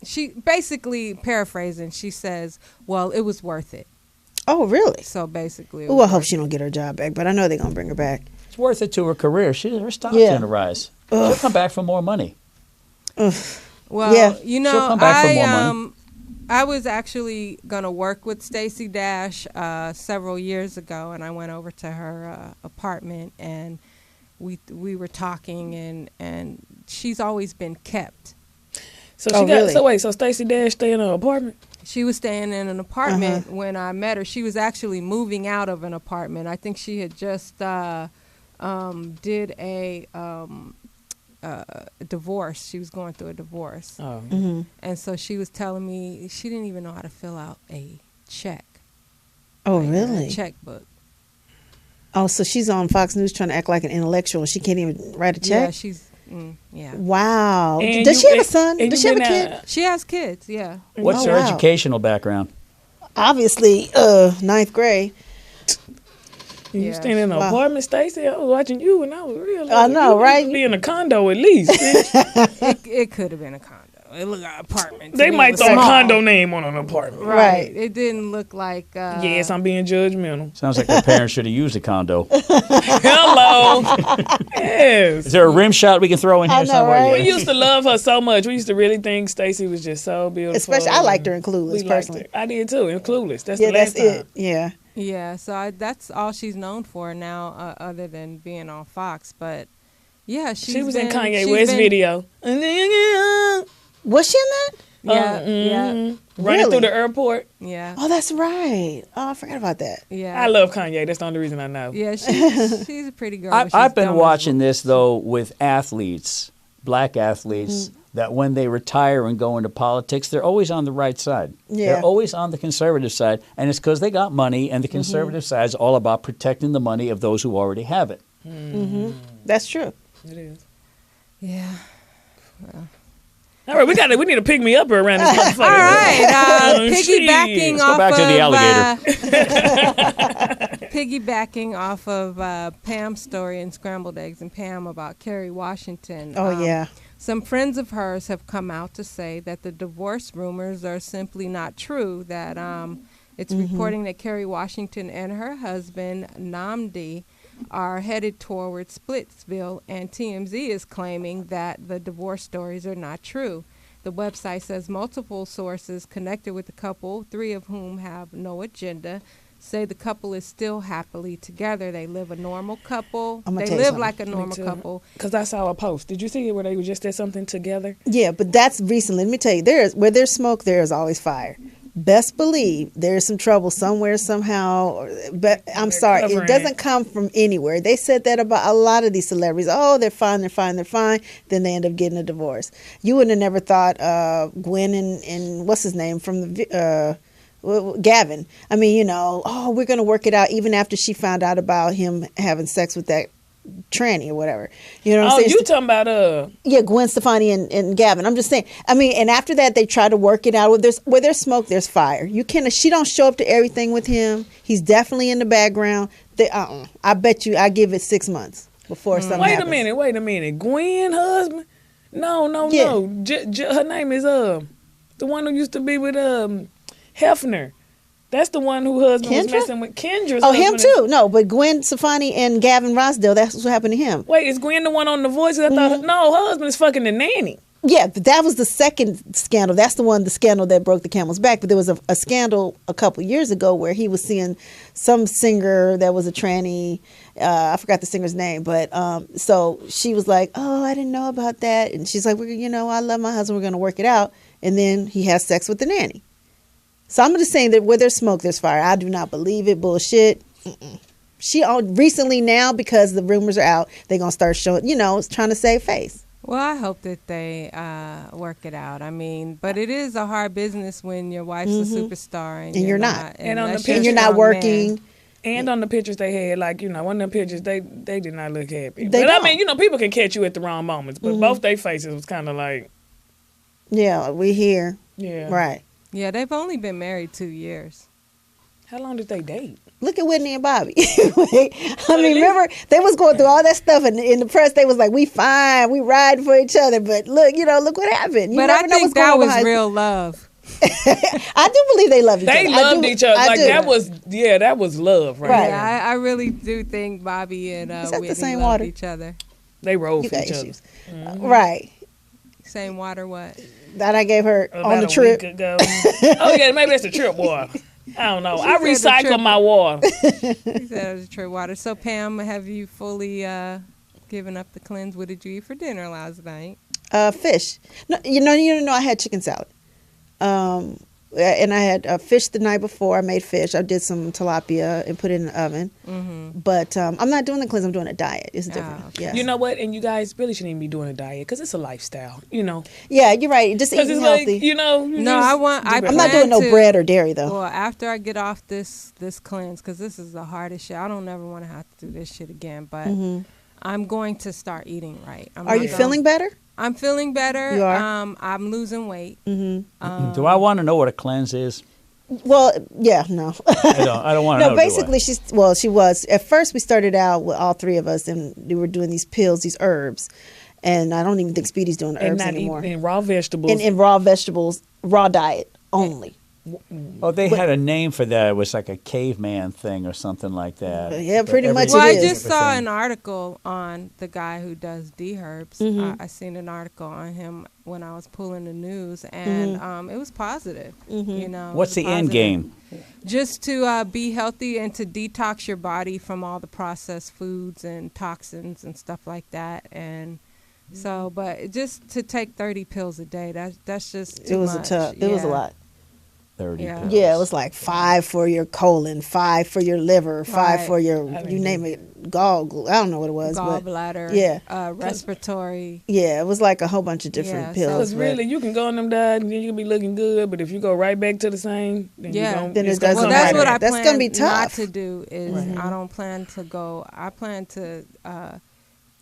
she basically paraphrasing, she says, well, it was worth it. Oh, really? So basically, I hope she don't get her job back, but I know they're gonna bring her back. It's worth it to her career. Her stock's going to rise. She'll come back for more money. Well, she'll come back for more money. I was actually gonna work with Stacey Dash several years ago, and I went over to her apartment, and we were talking, and she's always been kept. So so Stacey Dash stay in her apartment? She was staying in an apartment when I met her. She was actually moving out of an apartment. I think she had just did a divorce. She was going through a divorce. And so she was telling me she didn't even know how to fill out a check. Oh, really? A checkbook. Oh, so she's on Fox News trying to act like an intellectual. She can't even write a check? Yeah, she's... Wow. Does she have a son? Does she have a kid? She has kids, yeah. What's her educational background? Obviously, 9th grade. You staying in an apartment, Stacey? I was watching you when I was real. I know, right? You be in a condo at least. It could have been a condo. it looked like an apartment. They might throw a condo name on an apartment. Right. It didn't look like. Yes, I'm being judgmental. Sounds like their parents should have used a condo. Hello. Yes. Is there a rim shot we can throw in here somewhere? right? We used to love her so much. We used to really think Stacey was just so beautiful. Especially, I liked her in Clueless, personally. I did too, in Clueless. That's Yeah, the last that's time. it. Yeah. Yeah, so that's all she's known for now, other than being on Fox. But yeah, she was in Kanye West video. Was she in that? Yeah, Running Really? through the airport. yeah, Oh, that's right. Oh, I forgot about that. yeah. I love Kanye. That's the only reason I know. Yeah, she's a pretty girl. but she's I've been dumb as watching this, though, with athletes, black athletes, that when they retire and go into politics, they're always on the right side. Yeah. They're always on the conservative side. And it's because they got money, and the conservative side is all about protecting the money of those who already have it. That's true. It is. Yeah. All right, we need to pick me up around this motherfucker. All right. Piggybacking Let's off go back to the alligator. Piggybacking off of Pam's story in Scrambled Eggs and Pam about Kerry Washington. Oh, yeah. Some friends of hers have come out to say that the divorce rumors are simply not true, that it's reporting that Kerry Washington and her husband, Nnamdi, are headed toward Splitsville, and TMZ is claiming that the divorce stories are not true. The website says multiple sources connected with the couple, 3 of whom have no agenda, say the couple is still happily together. They live a normal couple. I'ma They tell you live something. like a normal couple. Because I saw a post. Did you see it where they just did something together? Yeah, but that's recent. Let me tell you, where there's smoke, there is always fire. Best believe there's some trouble somewhere, somehow. But I'm sorry, it doesn't come from anywhere. They said that about a lot of these celebrities. Oh, they're fine, they're fine, they're fine. Then they end up getting a divorce. You wouldn't have never thought Gwen and what's his name from the Gavin. I mean, oh, we're going to work it out even after she found out about him having sex with that tranny or whatever. You know what I'm saying? You talking about Yeah, Gwen Stefani and Gavin. I'm just saying. I mean, and after that, they try to work it out. Where there's smoke, there's fire. She don't show up to everything with him. He's definitely in the background. I bet you, I give it 6 months before something happens. Wait a minute. Gwen husband? No. Her name is the one who used to be with Hefner. That's the one who husband was messing with. Kendra's him husband. too. No, but Gwen Stefani and Gavin Rossdale, that's what happened to him. Wait, is Gwen the one on The Voice? I thought, no, her husband is fucking the nanny. Yeah, but that was the second scandal. That's the scandal that broke the camel's back. But there was a scandal a couple years ago where he was seeing some singer that was a tranny. I forgot the singer's name, but so she was like, "Oh, I didn't know about that," and she's like, I love my husband. We're going to work it out." And then he has sex with the nanny. So I'm just saying that where there's smoke, there's fire. I do not believe it. Bullshit. She recently now, because the rumors are out, they're going to start showing, trying to save face. Well, I hope that they work it out. I mean, but it is a hard business when your wife's a superstar and you're not. And on the And you're not working. Man. And on the pictures they had, one of them pictures, they did not look happy. They but don't. I mean, people can catch you at the wrong moments. But both their faces was kind of like, Yeah, we here. yeah. Right. Yeah, they've only been married 2 years. How long did they date? Look at Whitney and Bobby. Remember, they was going through all that stuff, and in the press, they was like, "We fine, we riding for each other." But look, look what happened. You But never I know think what's going that on was behind- real love. I do believe they love each other. They loved each other. I Like, do. that was love right Right. there. Yeah, I really do think Bobby and Is that the Whitney same loved water? each other. They rolled You for got each issues. other. Right. Same water, what? That I gave her About on the a trip. week ago. Oh, yeah, maybe it's the trip water. I don't know. I said the recycle trip- my water. He said it was true water. So, Pam, have you fully given up the cleanse? What did you eat for dinner last night? Fish. No, you know, I had chicken salad. And I had fish the night before. I made fish. I did some tilapia and put it in the oven. Mm-hmm. But I'm not doing the cleanse. I'm doing a diet. It's different. okay. Yes. You know what? And you guys really shouldn't even be doing a diet because it's a lifestyle, Yeah, you're right. Just Because eating it's healthy. No, I'm not doing no bread or dairy, though. Well, after I get off this cleanse, because this is the hardest shit. I don't ever want to have to do this shit again. But I'm going to start eating right. Are you feeling better? I'm feeling better. You are? I'm losing weight. Mm-hmm. Do I want to know what a cleanse is? Well, yeah, no. I don't want to know. No, basically, she was. At first, we started out with all 3 of us, and we were doing these pills, these herbs. And I don't even think Speedy's doing herbs not anymore. And raw vegetables. And raw vegetables, raw diet only. Oh, they had a name for that. It was like a caveman thing or something like that. Yeah, pretty much Well, it I is. just saw an article on the guy who does D-Herbs. I seen an article on him when I was pulling the news, and it was positive. You know, What's the end game? Just to be healthy and to detox your body from all the processed foods and toxins and stuff like that. And so, but just to take 30 pills a day, that's just too much. It was a lot. 30 Yeah. pills. Yeah, it was like 5 for your colon, 5 for your liver, 5 for your, you name it, gall. I don't know what it was. Gallbladder. Yeah. Respiratory. Yeah, it was like a whole bunch of different pills. Because really, you can go on them diet and then you can be looking good, but if you go right back to the same, then then it's it doesn't Well, that's matter. what I That's plan gonna be not tough. to do is I don't plan to go. I plan to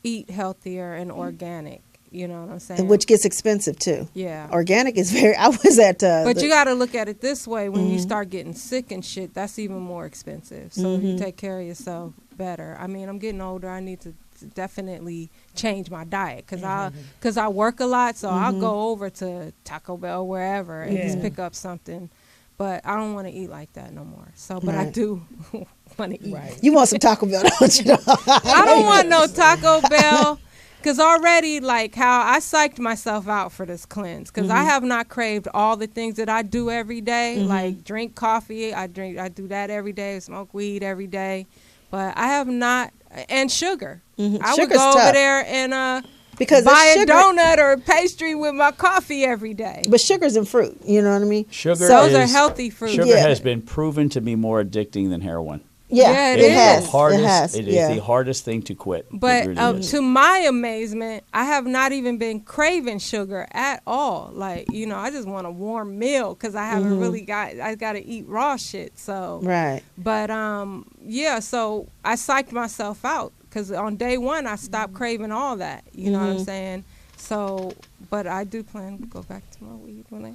eat healthier and organic. You know what I'm saying? Which gets expensive too. Yeah. Organic is very. I was at. But you got to look at it this way: when you start getting sick and shit, that's even more expensive. So if you take care of yourself better. I mean, I'm getting older. I need to definitely change my diet because I work a lot. So I'll go over to Taco Bell wherever and just pick up something. But I don't want to eat like that no more. So, but I do want to eat. Right. You want some Taco Bell, don't you? I don't want no Taco Bell. Because already, like how I psyched myself out for this cleanse, because I have not craved all the things that I do every day, like drink coffee. I do that every day, smoke weed every day, but I have not, and sugar. I would Sugar's go tough. over there and Because buy it's a sugar, donut or a pastry with my coffee every day. but sugar's in fruit. You know what I mean? Sugar Those are is- healthy fruits. Sugar Yeah. has been proven to be more addicting than heroin. Yeah, it it is. has. The hardest, It has. it is Yeah. the hardest thing to quit. But It really is. to my amazement, I have not even been craving sugar at all. Like, you know, I just want a warm meal because I haven't really I got to eat raw shit. So, Right. but yeah, so I psyched myself out because on day one I stopped craving all that. You know what I'm saying? So, but I do plan to go back to my weed when I.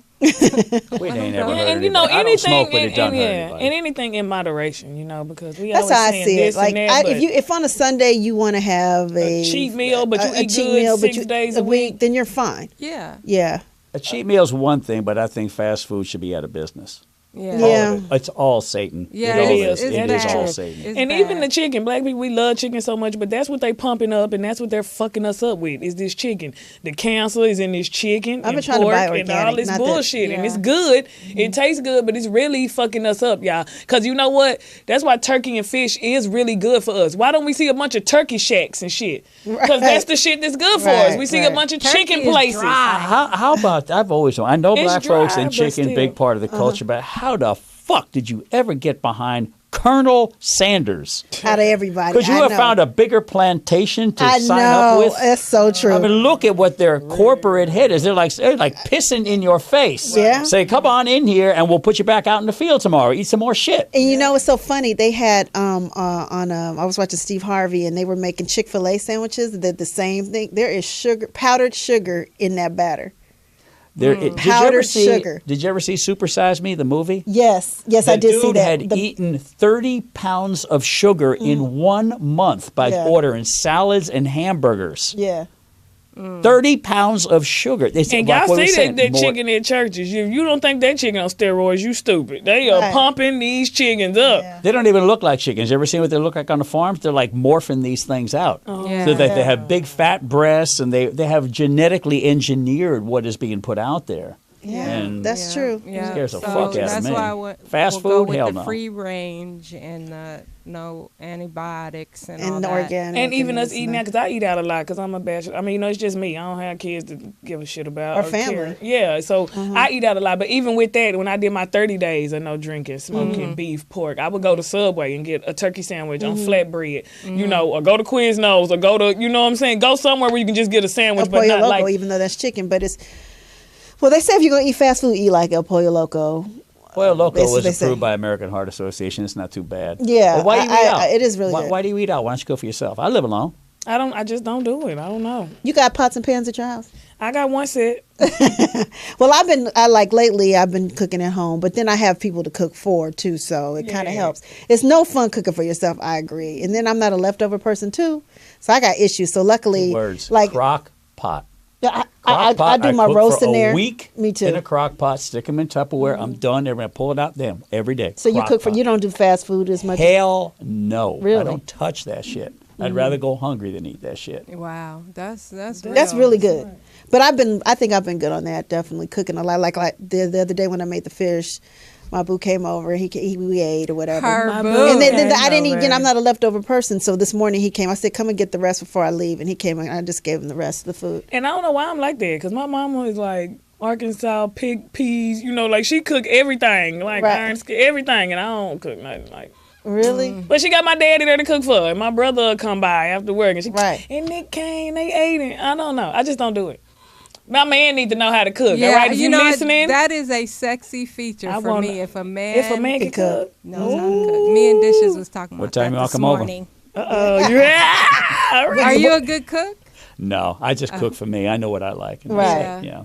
We ain't never Yeah, heard And you know, anybody. I don't anything, smoke, but it doesn't hurt anybody. and anything in moderation, you know, because we That's always how I saying see it. this Like, and that, but if on a Sunday you want to have a cheat meal, but you a eat cheat good meal, but 6 days a week. then you're fine. Yeah. Yeah. A cheat meal is one thing, but I think fast food should be out of business. Yeah. Yeah. It's all Satan. Yeah, It all is. It It's is bad. all Satan. It's And bad. even the chicken, black people, we love chicken so much, but that's what they pumping up, and that's what they're fucking us up with, is this chicken. The cancer is in this chicken, I've been and trying to pork, buy and organic, all this not that- bullshit, and Yeah. it's good. It tastes good, but it's really fucking us up, y'all. Because you know what? That's why turkey and fish is really good for us. Why don't we see a bunch of turkey shacks and shit? Because that's the shit that's good for us. Right, We see a right. bunch of Turkey chicken is places. dry. How about, I know It's black folks dry, and but chicken, still. big part of the culture, but how the fuck did you ever get behind Colonel Sanders? Out of everybody. Could you I have know. found a bigger plantation to I sign know. up with? That's so true. I mean, look at what their corporate head is. They're like pissing in your face. Yeah. Say, come on in here, and we'll put you back out in the field tomorrow. Eat some more shit. And you know it's so funny. They had I was watching Steve Harvey, and they were making Chick-fil-A sandwiches. They're the same thing. There is powdered sugar in that batter. Did you ever Powdered see? sugar. Did you ever see Super Size Me, the movie? Yes, I The did see dude that. had eaten 30 pounds of sugar in 1 month by Yeah. ordering salads and hamburgers. Yeah. 30 pounds of sugar. They said, And like y'all what we see said, that more- chicken in churches. You don't think that chicken on steroids, you stupid. They are Right. pumping these chickens up. Yeah. They don't even look like chickens. You ever seen what they look like on the farms? They're like morphing these things out. Yeah. So that they have big fat breasts, and they have genetically engineered what is being put out there. Yeah, And that's Yeah, true. Yeah. Scares the So fuck out of that's me. why I Fast we'll go food? with Hell the no. free range and no antibiotics and all And that. organic. And even us this eating that, and because I eat out a lot, because I'm a bachelor. I mean, you know, it's just me. I don't have kids to give a shit about. Or care. family. Yeah, so I eat out a lot. But even with that, when I did my 30 days of no drinking, smoking beef, pork, I would go to Subway and get a turkey sandwich on flatbread, you know, or go to Quiznos, or go to, you know what I'm saying, go somewhere where you can just get a sandwich, El but Pollo not Loco, like. even though that's chicken, but it's. Well, they say if you're gonna eat fast food, eat like El Pollo Loco. Well, Loco That's what was they say. approved by American Heart Association. It's not too bad. Yeah, But why do you eat out? it is really why, good. why do you eat out? Why don't you go for yourself? I live alone. I just don't do it. I don't know. You got pots and pans at your house? I got one set. Well, lately I've been cooking at home, but then I have people to cook for too, so it kind of Yeah. helps. It's no fun cooking for yourself, I agree. And then I'm not a leftover person too, so I got issues. So luckily, Words. like Crock pot. Yeah, Crock pot, I do my cook roast for in there. a week Me too. in a crock pot, stick them in Tupperware. I'm done. They're going to pull it out them every day. So you Crock cook for pot. you don't do fast food as much. Hell no. Really? I don't touch that shit. I'd rather go hungry than eat that shit. Wow, that's Really good. But I think I've been good on that. Definitely cooking a lot. Like the other day when I made the fish, my boo came over. We ate or whatever. Her boo. And then I didn't eat. I'm not a leftover person. So this morning he came. I said, "Come and get the rest before I leave." And he came and I just gave him the rest of the food. And I don't know why I'm like that, because my mama is like Arkansas pig peas. You know, like she cook everything, like iron skin, everything, and I don't cook nothing like. Really? But she got my daddy there to cook for her. And my brother would come by after work, and she and Nick came. They ate it. I don't know. I just don't do it. My man need to know how to cook. Yeah, all right, if you listening, that is a sexy feature for me. If a man can cook, knows how to cook. Me and Dishes was talking about What time that y'all this come over? morning. Are you a good cook? No, I just cook for me. I know what I like. And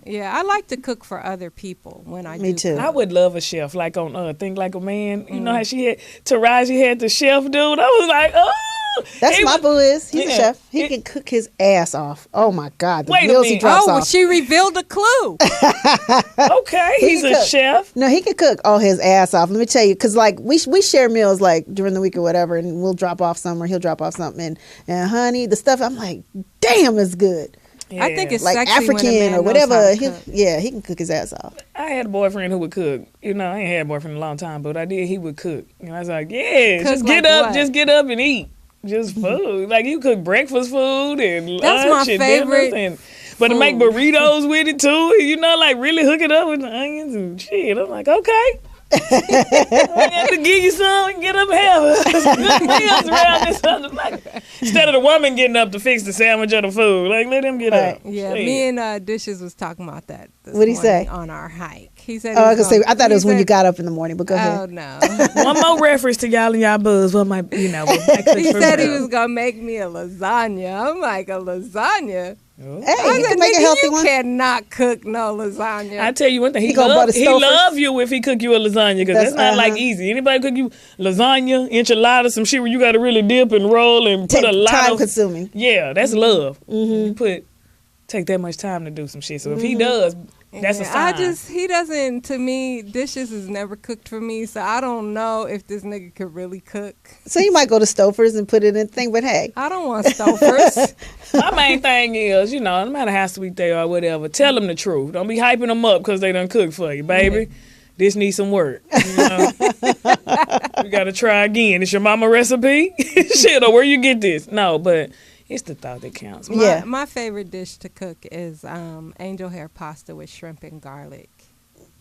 Yeah. I like to cook for other people when I do. Me too. I would love a chef like on Think Like a Man. You know how she had Taraji had the chef dude. I was like, oh. That's my boo is. He's a chef. He can cook his ass off. Oh my God. The Wait a meals he minute. drops Well, off. she revealed a clue. Okay, he's a chef. No, he can cook all his ass off. Let me tell you, because like we share meals like during the week or whatever, and we'll drop off some or he'll drop off something. And honey, the stuff I'm like, damn, it's good. Yeah. I think it's Like sexy when a African man or knows whatever. how to He cook. can cook his ass off. I had a boyfriend who would cook. You know, I ain't had a boyfriend in a long time, but I did. He would cook. And I was like, yeah, Cook just get like up, what? just get up and eat. Just food. Like you cook breakfast food and That's lunch my and favorite dinners but to make burritos with it too, you know, like really hook it up with the onions and shit. I'm like, okay. I have to give you some and get up and have good meals around this other. Like, instead of the woman getting up to fix the sandwich or the food, like let him get up. Yeah, Shit. me and Dishes was talking about that. What'd he say? On our hike, he said. Oh, I was gonna say, I thought it was when you got up in the morning, but go ahead. Oh no. One more reference to y'all and y'all buzz. What my, He said he was gonna make me a lasagna. I'm like, a lasagna. Hey, you can make a healthy one. You cannot cook no lasagna. I tell you one thing, he gonna buy the Stouffer's? love you if he cook you a lasagna, because that's not like easy. Anybody cook you lasagna, enchilada, some shit where you got to really dip and roll and put a lot time of consuming. Yeah, that's love. Take that much time to do some shit. So if he does, that's a sign. He doesn't. To me, Dishes is never cooked for me, so I don't know if this nigga could really cook. So you might go to Stouffer's and put it in thing, but hey, I don't want Stouffer's. My main thing is, you know, no matter how sweet they are or whatever, tell them the truth. Don't be hyping them up because they done cook for you, baby. This needs some work. You know? We got to try again. It's your mama recipe? Shit, or where you get this? No, but it's the thought that counts. My favorite dish to cook is angel hair pasta with shrimp and garlic.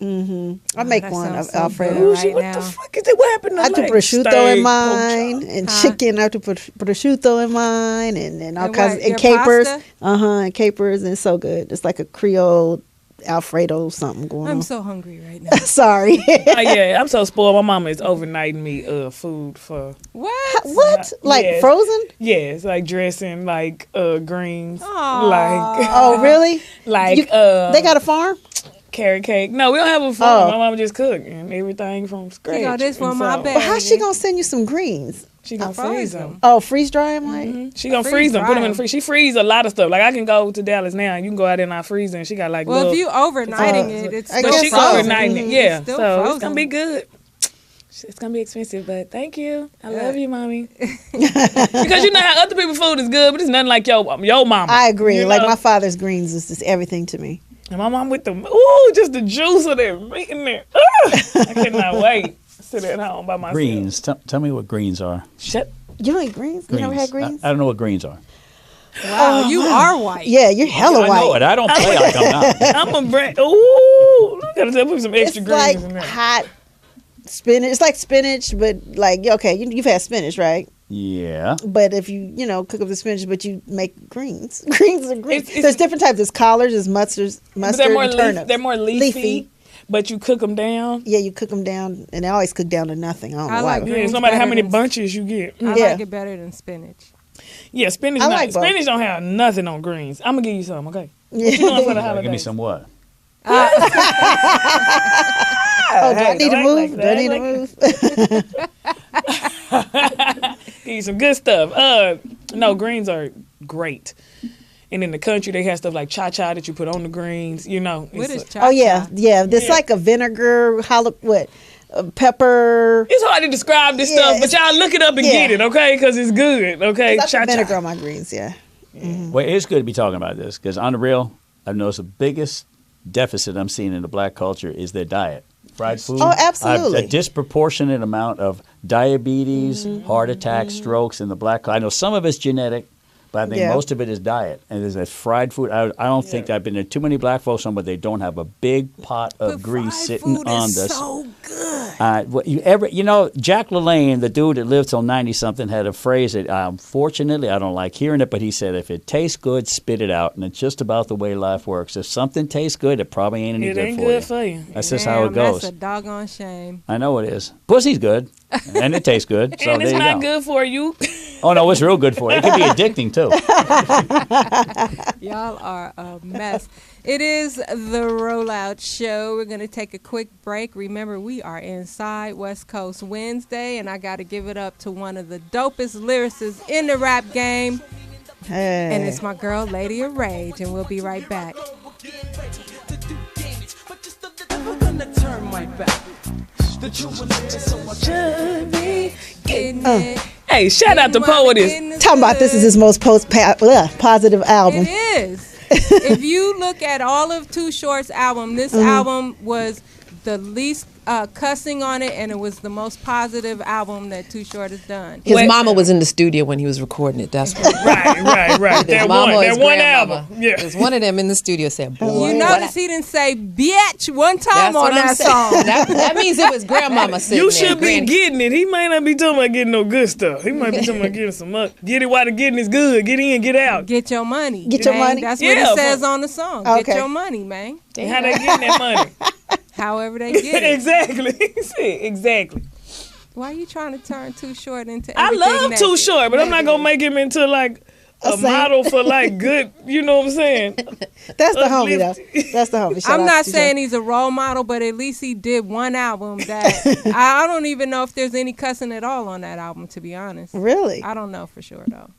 I make one of so Alfredo. good. What now. the fuck is it? What happened to I do like prosciutto steak, in mine and chicken. I have to put prosciutto in mine and all kinds and your capers. pasta? And capers, and it's so good. It's like a Creole Alfredo something going on. I'm so hungry right now. Sorry. Oh, yeah, I'm so spoiled. My mama is overnighting me food for What? Like Yes. frozen? yeah, it's like dressing, like greens, Aw. like Oh, really? like They got a farm? carrot cake. No, we don't have a farm. Oh. My mama just cook and everything from scratch. got this And from my so bag. But how's she gonna send you some greens? She gonna froze freeze them. them. Oh, freeze dry them, like? She gonna Freeze freeze them, put them dry in the 'em. freezer. She freeze a lot of stuff. Like I can go to Dallas now and you can go out in our freezer and she got like Well, little, if you overnighting it, it's I still but guess she so. frozen. overnighting it. It's Yeah. still So frozen. it's gonna be good. It's gonna be expensive, but thank you. I love you, mommy. Because you know how other people's food is good, but it's nothing like your mama. I agree. You Like know? my father's greens is just everything to me. And my mom with the just the juice of that meat in there. I cannot wait. Sit at home by myself. Greens. Tell me what greens are. Shut. You don't eat greens? You never had greens? I don't know what greens are. Wow, you are white. Yeah, you're hella I white. know it. I don't play like I'm not. I'm a brand. Ooh, gotta put some extra It's greens like in there. hot spinach. It's like spinach, but like okay, you've had spinach, right? Yeah. But if you cook up the spinach, but you make greens. Greens are greens. It's- There's different types. There's collards, there's mustard, But they're more and turnips. they're more leafy, but you cook them down. Yeah, you cook them down, and they always cook down to nothing. I don't know I why. like Yeah, greens no matter how better many than- bunches you get. I Yeah. like it better than spinach. Yeah, spinach. I like both. Spinach don't have nothing on greens. I'm gonna give you some. Okay. Yeah. You know, for the Give me holidays. some what? Oh, do I need to Like move? that, Do I need to move? Give you some good stuff. No, greens are great. And in the country, they have stuff like cha-cha that you put on the greens, you know. What is like, cha-cha? Oh yeah. It's like a vinegar, pepper. It's hard to describe this stuff, but y'all look it up and get it, okay? Because it's good, okay? I put vinegar on my greens, Well, it's good to be talking about this because on the real, I've noticed the biggest deficit I'm seeing in the black culture is their diet. Fried food. Oh, absolutely. A disproportionate amount of diabetes, heart attacks, strokes in the black. I know some of it's genetic, but I think most of it is diet. And there's that fried food. I don't think I've been in too many black folks home, but they don't have a big pot of grease sitting on this. So good. Jack LaLanne, the dude that lived till 90-something, had a phrase that unfortunately I don't like hearing it, but he said, if it tastes good, spit it out. And it's just about the way life works. If something tastes good, it probably ain't any good for you. That's just how it goes. That's a doggone shame. I know it is. Pussy's good, and it tastes good. So and it's there you not go. good for you. Oh, no, it's real good for you. It can be addicting, too. Y'all are a mess. It is the Rollout Show. We're going to take a quick break. Remember, we are inside West Coast Wednesday, and I got to give it up to one of the dopest lyricists in the rap game. Hey. And it's my girl, Lady of Rage, and we'll be right back. Hey, shout out to Poetess. Talking about this is his most positive album. It is. If you look at all of Too Short's album, this album was the least cussing on it, and it was the most positive album that Too Short has done. His mama was in the studio when he was recording it. That's right. Right. That one album. Yeah. There's one of them in the studio said, boy. You notice he didn't say bitch one time on that song. That means it was grandmama sitting You there. should be getting it. He might not be talking about getting no good stuff. He might be talking about getting some money. Get it while the getting is good. Get in, get out. Get your money. Get your money? That's what it says on the song. Okay. Get your money, man. How they getting that money? However they get it. Exactly. See, exactly. Why are you trying to turn Too Short into I everything love negative? Too Short, but I'm not going to make him into like a model for like good, you know what I'm saying? That's the homie, though. That's the homie. Shout I'm out not to saying he's a role model, but at least he did one album that I don't even know if there's any cussing at all on that album, to be honest. Really? I don't know for sure, though.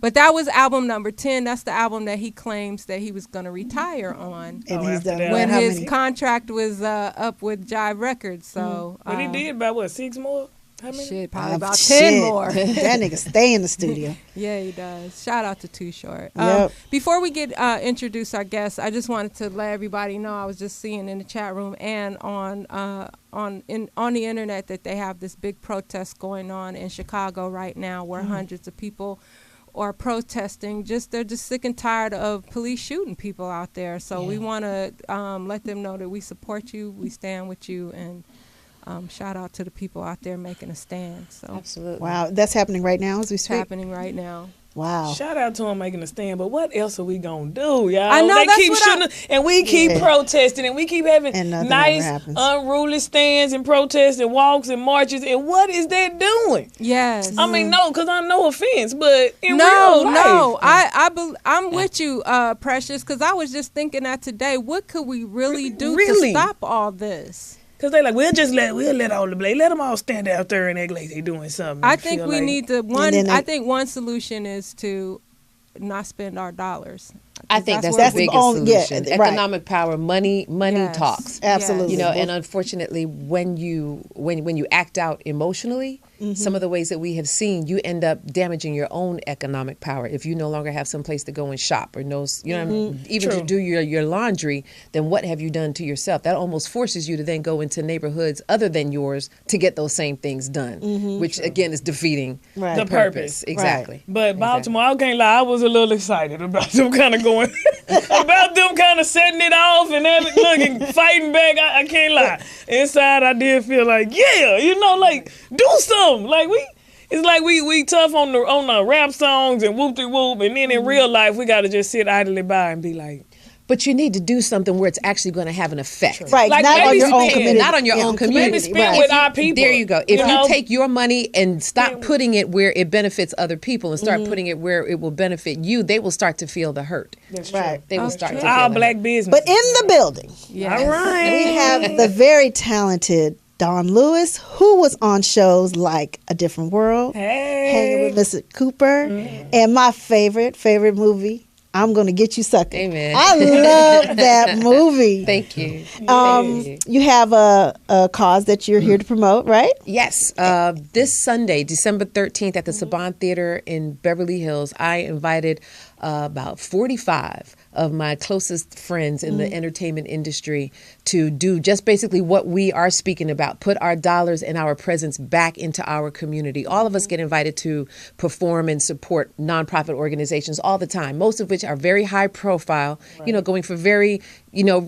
But that was album number 10. That's the album that he claims that he was going to retire on. And he's done when how his many? contract was up with Jive Records. So, But he did about what, 6 more? How many? Shit, probably about Shit. 10 more. That nigga stay in the studio. Yeah, he does. Shout out to Too Short. Yep. Before we get introduce our guests, I just wanted to let everybody know, I was just seeing in the chat room and on the internet that they have this big protest going on in Chicago right now, where hundreds of people are protesting. They're just sick and tired of police shooting people out there. So we want to let them know that we support you, we stand with you, and shout out to the people out there making a stand. So Absolutely. Wow, that's happening right now as we it's speak. happening right now. Wow. Shout out to him making a stand, but what else are we gonna do, y'all? I know, they that's keep what shooting, and we keep protesting, and we keep having And nothing nice, ever happens. unruly stands and protests and walks and marches. And what is that doing? Yes. I mean, no, because I'm no offense, but in No, real life, I'm with you, Precious, because I was just thinking that today. What could we really do Really? to stop all this? because they like we'll let all the blame, let them all stand out there and act like they doing something. I think we like, need to then I think one solution is to not spend our dollars. I think that's That's the the biggest only- yeah, solution. right. Economic power, money Yes. talks. Absolutely. You know, and unfortunately, when you act out emotionally, some of the ways that we have seen, you end up damaging your own economic power. If you no longer have some place to go and shop or even to do your laundry, then what have you done to yourself? That almost forces you to then go into neighborhoods other than yours to get those same things done, which again is defeating Right. the purpose. Exactly. But Baltimore, I can't lie, I was a little excited about them kind of going, about them kind of setting it off and looking, fighting back. I can't lie. Inside, I did feel like, yeah, like do something. Like it's like we tough on the rap songs and whoop de whoop, and then in real life we got to just sit idly by and be like. But you need to do something where it's actually going to have an effect. Right, Like, not on maybe your own spend- community. Not on your own community. Maybe spend with our people. There you go. If You you know? take your money and stop putting it where it benefits other people and start putting it where it will benefit you, they will start to feel the hurt. That's Right. They will start to feel All the black hurt. business. But in the building, Yes. All right. we have the very talented Dawnn Lewis, who was on shows like A Different World, Hanging Hey. with Mr. Cooper, and my favorite movie, I'm Gonna Get You Sucking. Amen. I love that movie. Thank you. You have a cause that you're here to promote, right? Yes. This Sunday, December 13th at the Saban Theater in Beverly Hills, I invited about 45 of my closest friends in the entertainment industry to do just basically what we are speaking about, put our dollars and our presence back into our community. All of us get invited to perform and support nonprofit organizations all the time, most of which are very high profile, going for very,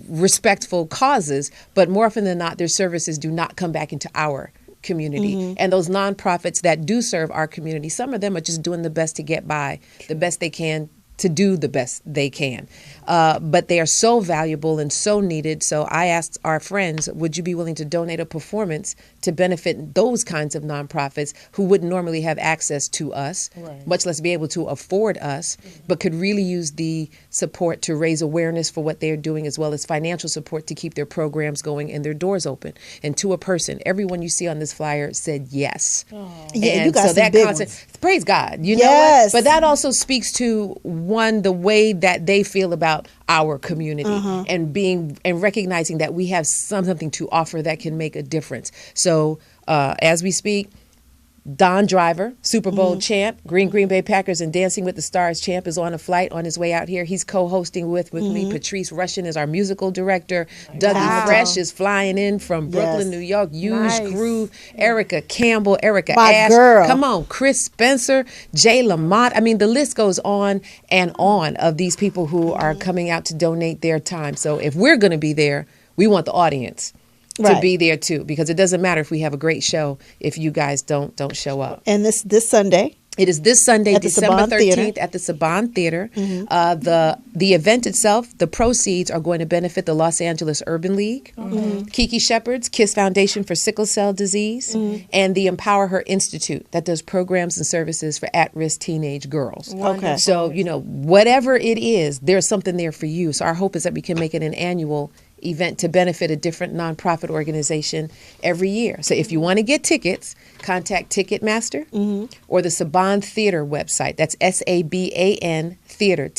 respectful causes. But more often than not, their services do not come back into our community. And those nonprofits that do serve our community, some of them are just doing the best to get by, the best they can, to do the best they can. But they are so valuable and so needed. So I asked our friends, would you be willing to donate a performance to benefit those kinds of nonprofits who wouldn't normally have access to us, much less be able to afford us, but could really use the support to raise awareness for what they're doing, as well as financial support to keep their programs going and their doors open. And to a person, everyone you see on this flyer said yes. Yeah, and you got so some that big concert, ones. praise God, you know Yes. what? But that also speaks to the way that they feel about our community and recognizing that we have something to offer that can make a difference. So as we speak, Don Driver, Super Bowl champ, Green Bay Packers and Dancing with the Stars champ, is on a flight on his way out here. He's co-hosting with me. Patrice Rushen is our musical director. Dougie Fresh is flying in from Brooklyn, New York. Huge Groove. Erica Campbell, Erica My Ash. girl. Come on, Chris Spencer, Jay Lamont. I mean, the list goes on and on of these people who are coming out to donate their time. So if we're going to be there, we want the audience to be there too, because it doesn't matter if we have a great show if you guys don't show up. And this Sunday. It is this Sunday, At the December Saban Theater. 13th at the Saban Theater. The event itself, the proceeds are going to benefit the Los Angeles Urban League, Kiki Shepherd's KISS Foundation for Sickle Cell Disease, and the Empower Her Institute that does programs and services for at-risk teenage girls. Okay. So, whatever it is, there's something there for you. So our hope is that we can make it an annual event to benefit a different nonprofit organization every year. So if you want to get tickets, contact Ticketmaster or the Saban Theater website. That's SABAN Theater,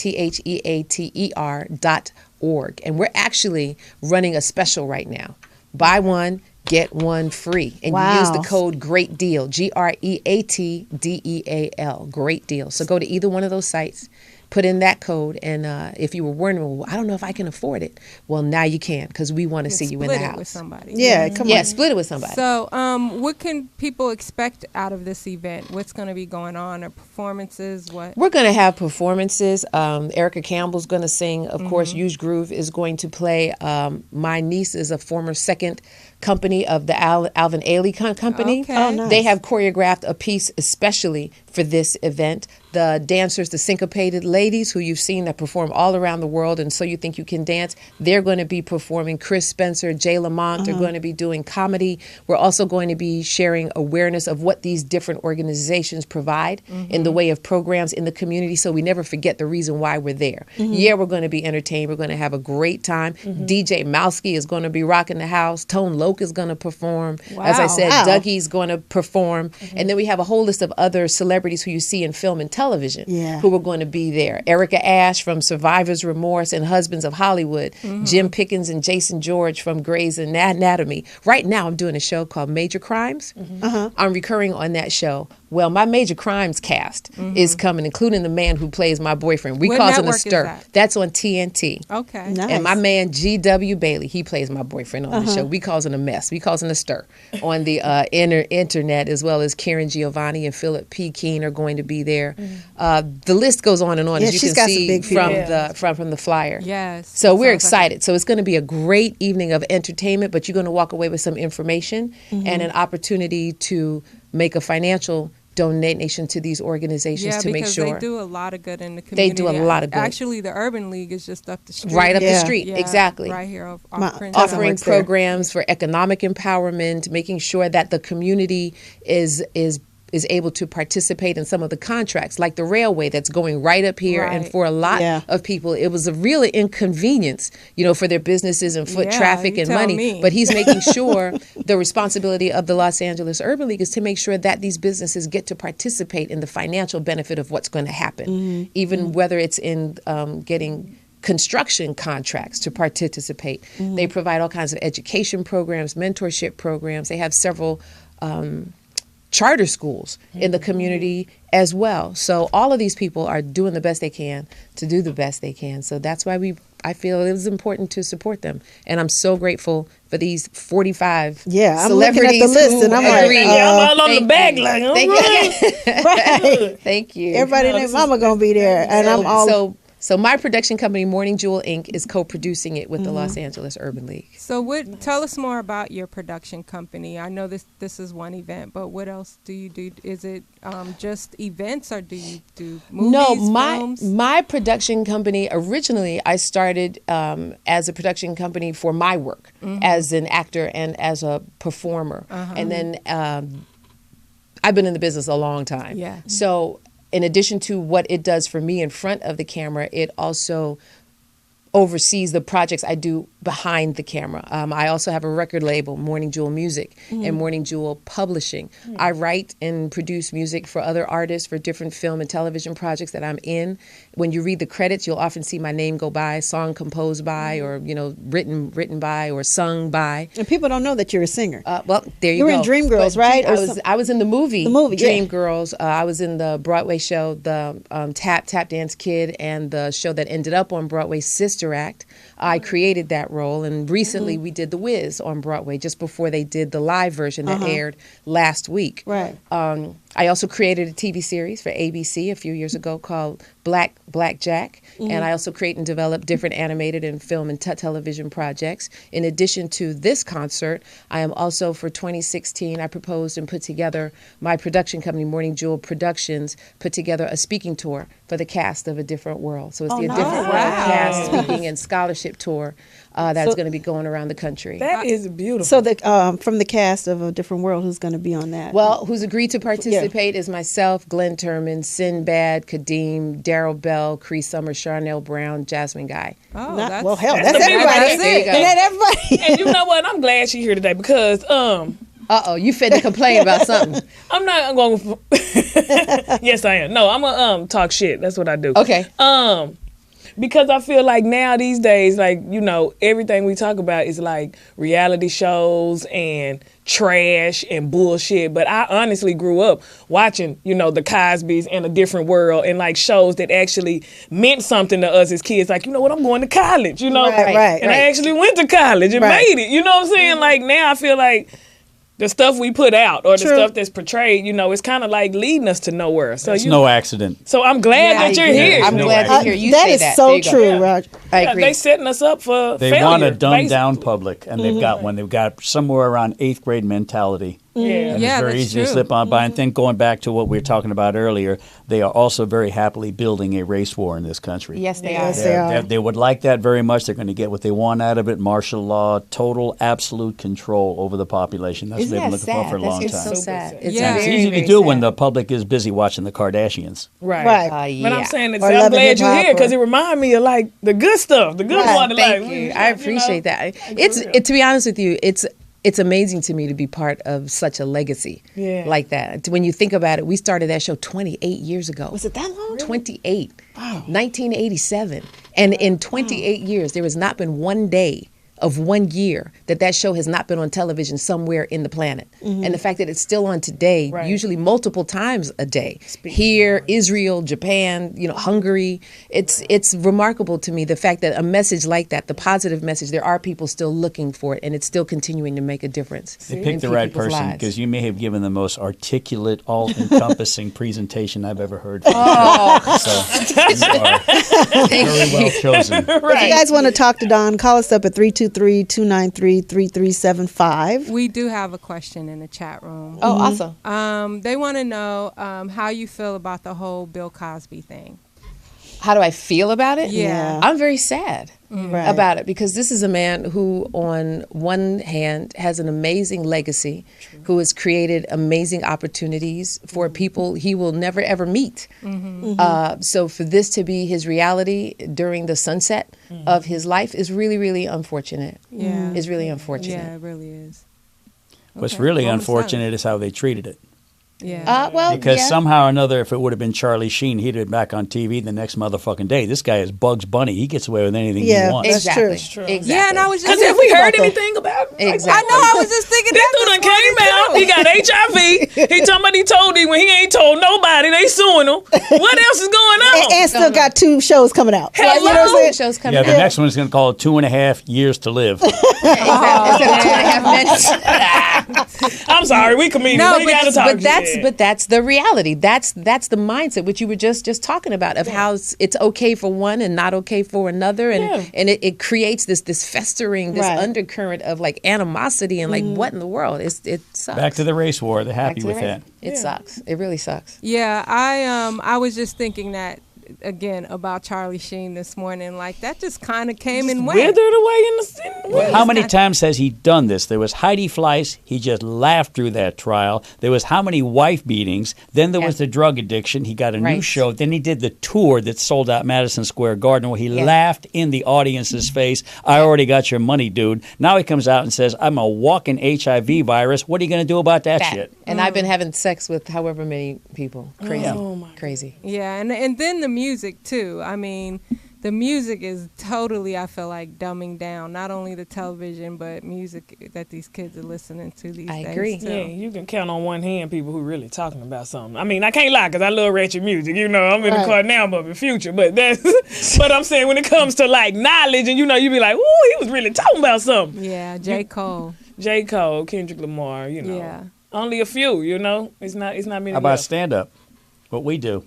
THEATER.org. And we're actually running a special right now. Buy one, get one free. And you use the code GREAT DEAL, GREATDEAL, great deal. So go to either one of those sites, put in that code, and if you were wondering, well, I don't know if I can afford it. Well, now you can, because we want to see you in the Split it house. with somebody. Yeah, come on. Yeah, split it with somebody. So, what can people expect out of this event? What's going to be going on? Or performances? What? We're going to have performances. Erica Campbell's going to sing. Of course, Huge Groove is going to play. My niece is a former second company of the Alvin Ailey company. Okay. Oh, nice. They have choreographed a piece especially for this event. The dancers, the syncopated ladies who you've seen that perform all around the world, and So You Think You Can Dance, they're going to be performing. Chris Spencer, Jay Lamont are going to be doing comedy. We're also going to be sharing awareness of what these different organizations provide in the way of programs in the community, so we never forget the reason why we're there. Yeah, we're going to be entertained. We're going to have a great time. DJ Mowski is going to be rocking the house. Tone Loc is going to perform. As I said, Dougie's going to perform. And then we have a whole list of other celebrities who you see in film and television who are going to be there. Erica Ash from Survivor's Remorse and Husbands of Hollywood. Jim Pickens and Jason George from Grey's Anatomy. Right now I'm doing a show called Major Crimes. I'm recurring on that show. Well, my Major Crimes cast is coming, including the man who plays my boyfriend. We What cause him a network is stir. that? That's on TNT. Okay. Nice. And my man G.W. Bailey, he plays my boyfriend on the show. We causing a mess. We causing a stir on the internet, as well as Karen Giovanni and Philip P. Keene are going to be there. The list goes on and on, Yeah, as you she's can got some see big from people. from the flyer. Yes. So That we're sounds like excited. So it's going to be a great evening of entertainment, but you're going to walk away with some information and an opportunity to make a financial donation to these organizations to make because sure. they do a lot of good in the community. They do a lot of good. Actually, the Urban League is just up the street. Right up the Yeah. street, Yeah, exactly. Right here off Prince. Offering works there. programs for economic empowerment, making sure that the community is is able to participate in some of the contracts, like the railway that's going right up here. And for a lot of people, it was a real inconvenience, for their businesses and foot traffic and money. But he's making sure the responsibility of the Los Angeles Urban League is to make sure that these businesses get to participate in the financial benefit of what's going to happen, even whether it's in getting construction contracts to participate. They provide all kinds of education programs, mentorship programs. They have several charter schools in the community as well. So all of these people are doing the best they can to do the best they can. So that's why I feel it was important to support them. And I'm so grateful for these 45 I'm celebrities looking at the list and I'm like, I'm all on the back like, right. Thank you. Everybody and their mama going to be there. And I'm all... So my production company, Morning Jewel Inc., is co-producing it with the Los Angeles Urban League. So tell us more about your production company. I know this is one event, but what else do you do? Is it just events, or do you do movies, films? My production company, originally I started as a production company for my work as an actor and as a performer. And then I've been in the business a long time. Yeah. So in addition to what it does for me in front of the camera, it also oversees the projects I do behind the camera. I also have a record label, Morning Jewel Music and Morning Jewel Publishing. I write and produce music for other artists for different film and television projects that I'm in. When you read the credits, you'll often see my name go by, song composed by, or written by, or sung by. And people don't know that you're a singer. Well, there you go. You were in Dreamgirls, right? I was in the movie Dreamgirls. Girls. I was in the Broadway show, the Tap Dance Kid, and the show that ended up on Broadway, Sister Act. I created that role, and recently we did The Wiz on Broadway just before they did the live version that aired last week. Right. I also created a TV series for ABC a few years ago called Black Jack, and I also create and develop different animated and film and television projects. In addition to this concert, I am also, for 2016, I proposed and put together, my production company, Morning Jewel Productions, put together a speaking tour for the cast of A Different World. So it's the A Different World cast speaking and scholarship tour that's going to be going around the country. That is beautiful. So from the cast of A Different World, who's going to be on that? Well, who's agreed to participate is myself, Glenn Turman, Sinbad, Kadeem, Daryl Bell, Cree Summers, Charnel Brown, Jasmine Guy. Oh, that's everybody. everybody. That's everybody. And you know what? I'm glad she's here today because you finna complain about something. I'm not going. Yes, I am. No, I'm gonna talk shit. That's what I do. Okay. Because I feel like now these days, like, everything we talk about is like reality shows and trash and bullshit. But I honestly grew up watching, the Cosbys and A Different World and like shows that actually meant something to us as kids. Like, I'm going to college, Right, and I actually went to college and made it. You know what I'm saying? Like now I feel like the stuff we put out or the stuff that's portrayed, it's kind of like leading us to nowhere. So it's no accident. So I'm glad that you're here. I'm glad to hear you say that. That is so true, Roger. I agree. They setting us up for They failure, want a dumbed basically. down public, and they've got somewhere around 8th grade mentality. Yeah. And it's very that's easy true. to slip on by. And then going back to what we were talking about earlier, they are also very happily building a race war in this country. Yes, they Yes, are. they are. They would like that very much. They're going to get what they want out of it. Martial law, total, absolute control over the population. That's what they've been looking for a long That's time. so sad. It's Yeah. It's very, easy very to do sad. when the public is busy watching the Kardashians. Right. Right. But I'm saying that Or I'm Love and glad you're Hip here Hop because it reminds me of like the good stuff, the good part of life. Thank you. I appreciate that. To be honest with you, it's amazing to me to be part of such a legacy like that. When you think about it, we started that show 28 years ago. Was it that long? 28. Wow. 1987. And in 28 years, there has not been one day of 1 year that show has not been on television somewhere in the planet. And the fact that it's still on today, usually multiple times a day. Here, Israel, Japan, Hungary. It's remarkable to me, the fact that a message like that, the positive message, there are people still looking for it, and it's still continuing to make a difference. They picked the right person because you may have given the most articulate, all-encompassing presentation I've ever heard. Oh. So you are very well chosen. If you guys want to talk to Dawnn, call us up at 323-293-3375. We do have a question in the chat room. Oh, awesome. They want to know how you feel about the whole Bill Cosby thing. how do I feel about it? Yeah. I'm very sad Right. about it because this is a man who, on one hand, has an amazing legacy, who has created amazing opportunities for people he will never ever meet. So for this to be his reality during the sunset of his life is really, really unfortunate. Yeah. Is really unfortunate. Yeah, it really is. What's Okay. really Moment of unfortunate silence. is how they treated it. Yeah. Well, Because yeah. somehow or another, if it would have been Charlie Sheen, he'd have been back on TV the next motherfucking day. This guy is Bugs Bunny. He gets away with anything Yeah. he wants. That's Exactly. true. Exactly. Yeah, and I was just Because have we thinking heard about that. anything about him? Exactly. I know. I was just thinking This that dude done this came morning, out. too. He got HIV. He talking about he told him when he ain't told nobody. They suing him. What else is going on? And still got 2 shows coming out. Hello? You know what I'm saying? Shows coming Yeah, the out. next one's going to call it 2.5 years to live. Exactly. Instead of 2.5 minutes. I'm sorry, we comedians. No, we gotta talk. But that's the reality. That's the mindset which you were just talking about of how it's okay for one and not okay for another, and it creates this festering, this Right. undercurrent of like animosity and like what in the world? It sucks. Back to the race war. They're Back happy to with the that. race. It sucks. It really sucks. Yeah, I was just thinking that again about Charlie Sheen this morning. Like that just kind of came and went. Withered away in the wind. How many times has he done this? There was Heidi Fleiss. He just laughed through that trial. There was how many wife beatings? Then there was the drug addiction. He got a new Right. show. Then he did the tour that sold out Madison Square Garden where he laughed in the audience's face. I already got your money, dude. Now he comes out and says, I'm a walking HIV virus. What are you going to do about that shit? And I've been having sex with however many people. Crazy. Crazy. Yeah, and then the music too. I mean, the music is totally, I feel like, dumbing down not only the television but music that these kids are listening to these I days. agree. Too. Yeah, you can count on one hand people who really talking about something. I mean, I can't lie because I love ratchet music. You know, I'm in the car now, but in future. But that's. But I'm saying when it comes to like knowledge, and you know, you be like, "Ooh, he was really talking about something." Yeah, J. Cole. J. Cole, Kendrick Lamar. You know, Yeah. only a few. You know, it's not many. How about left. stand-up? What we do.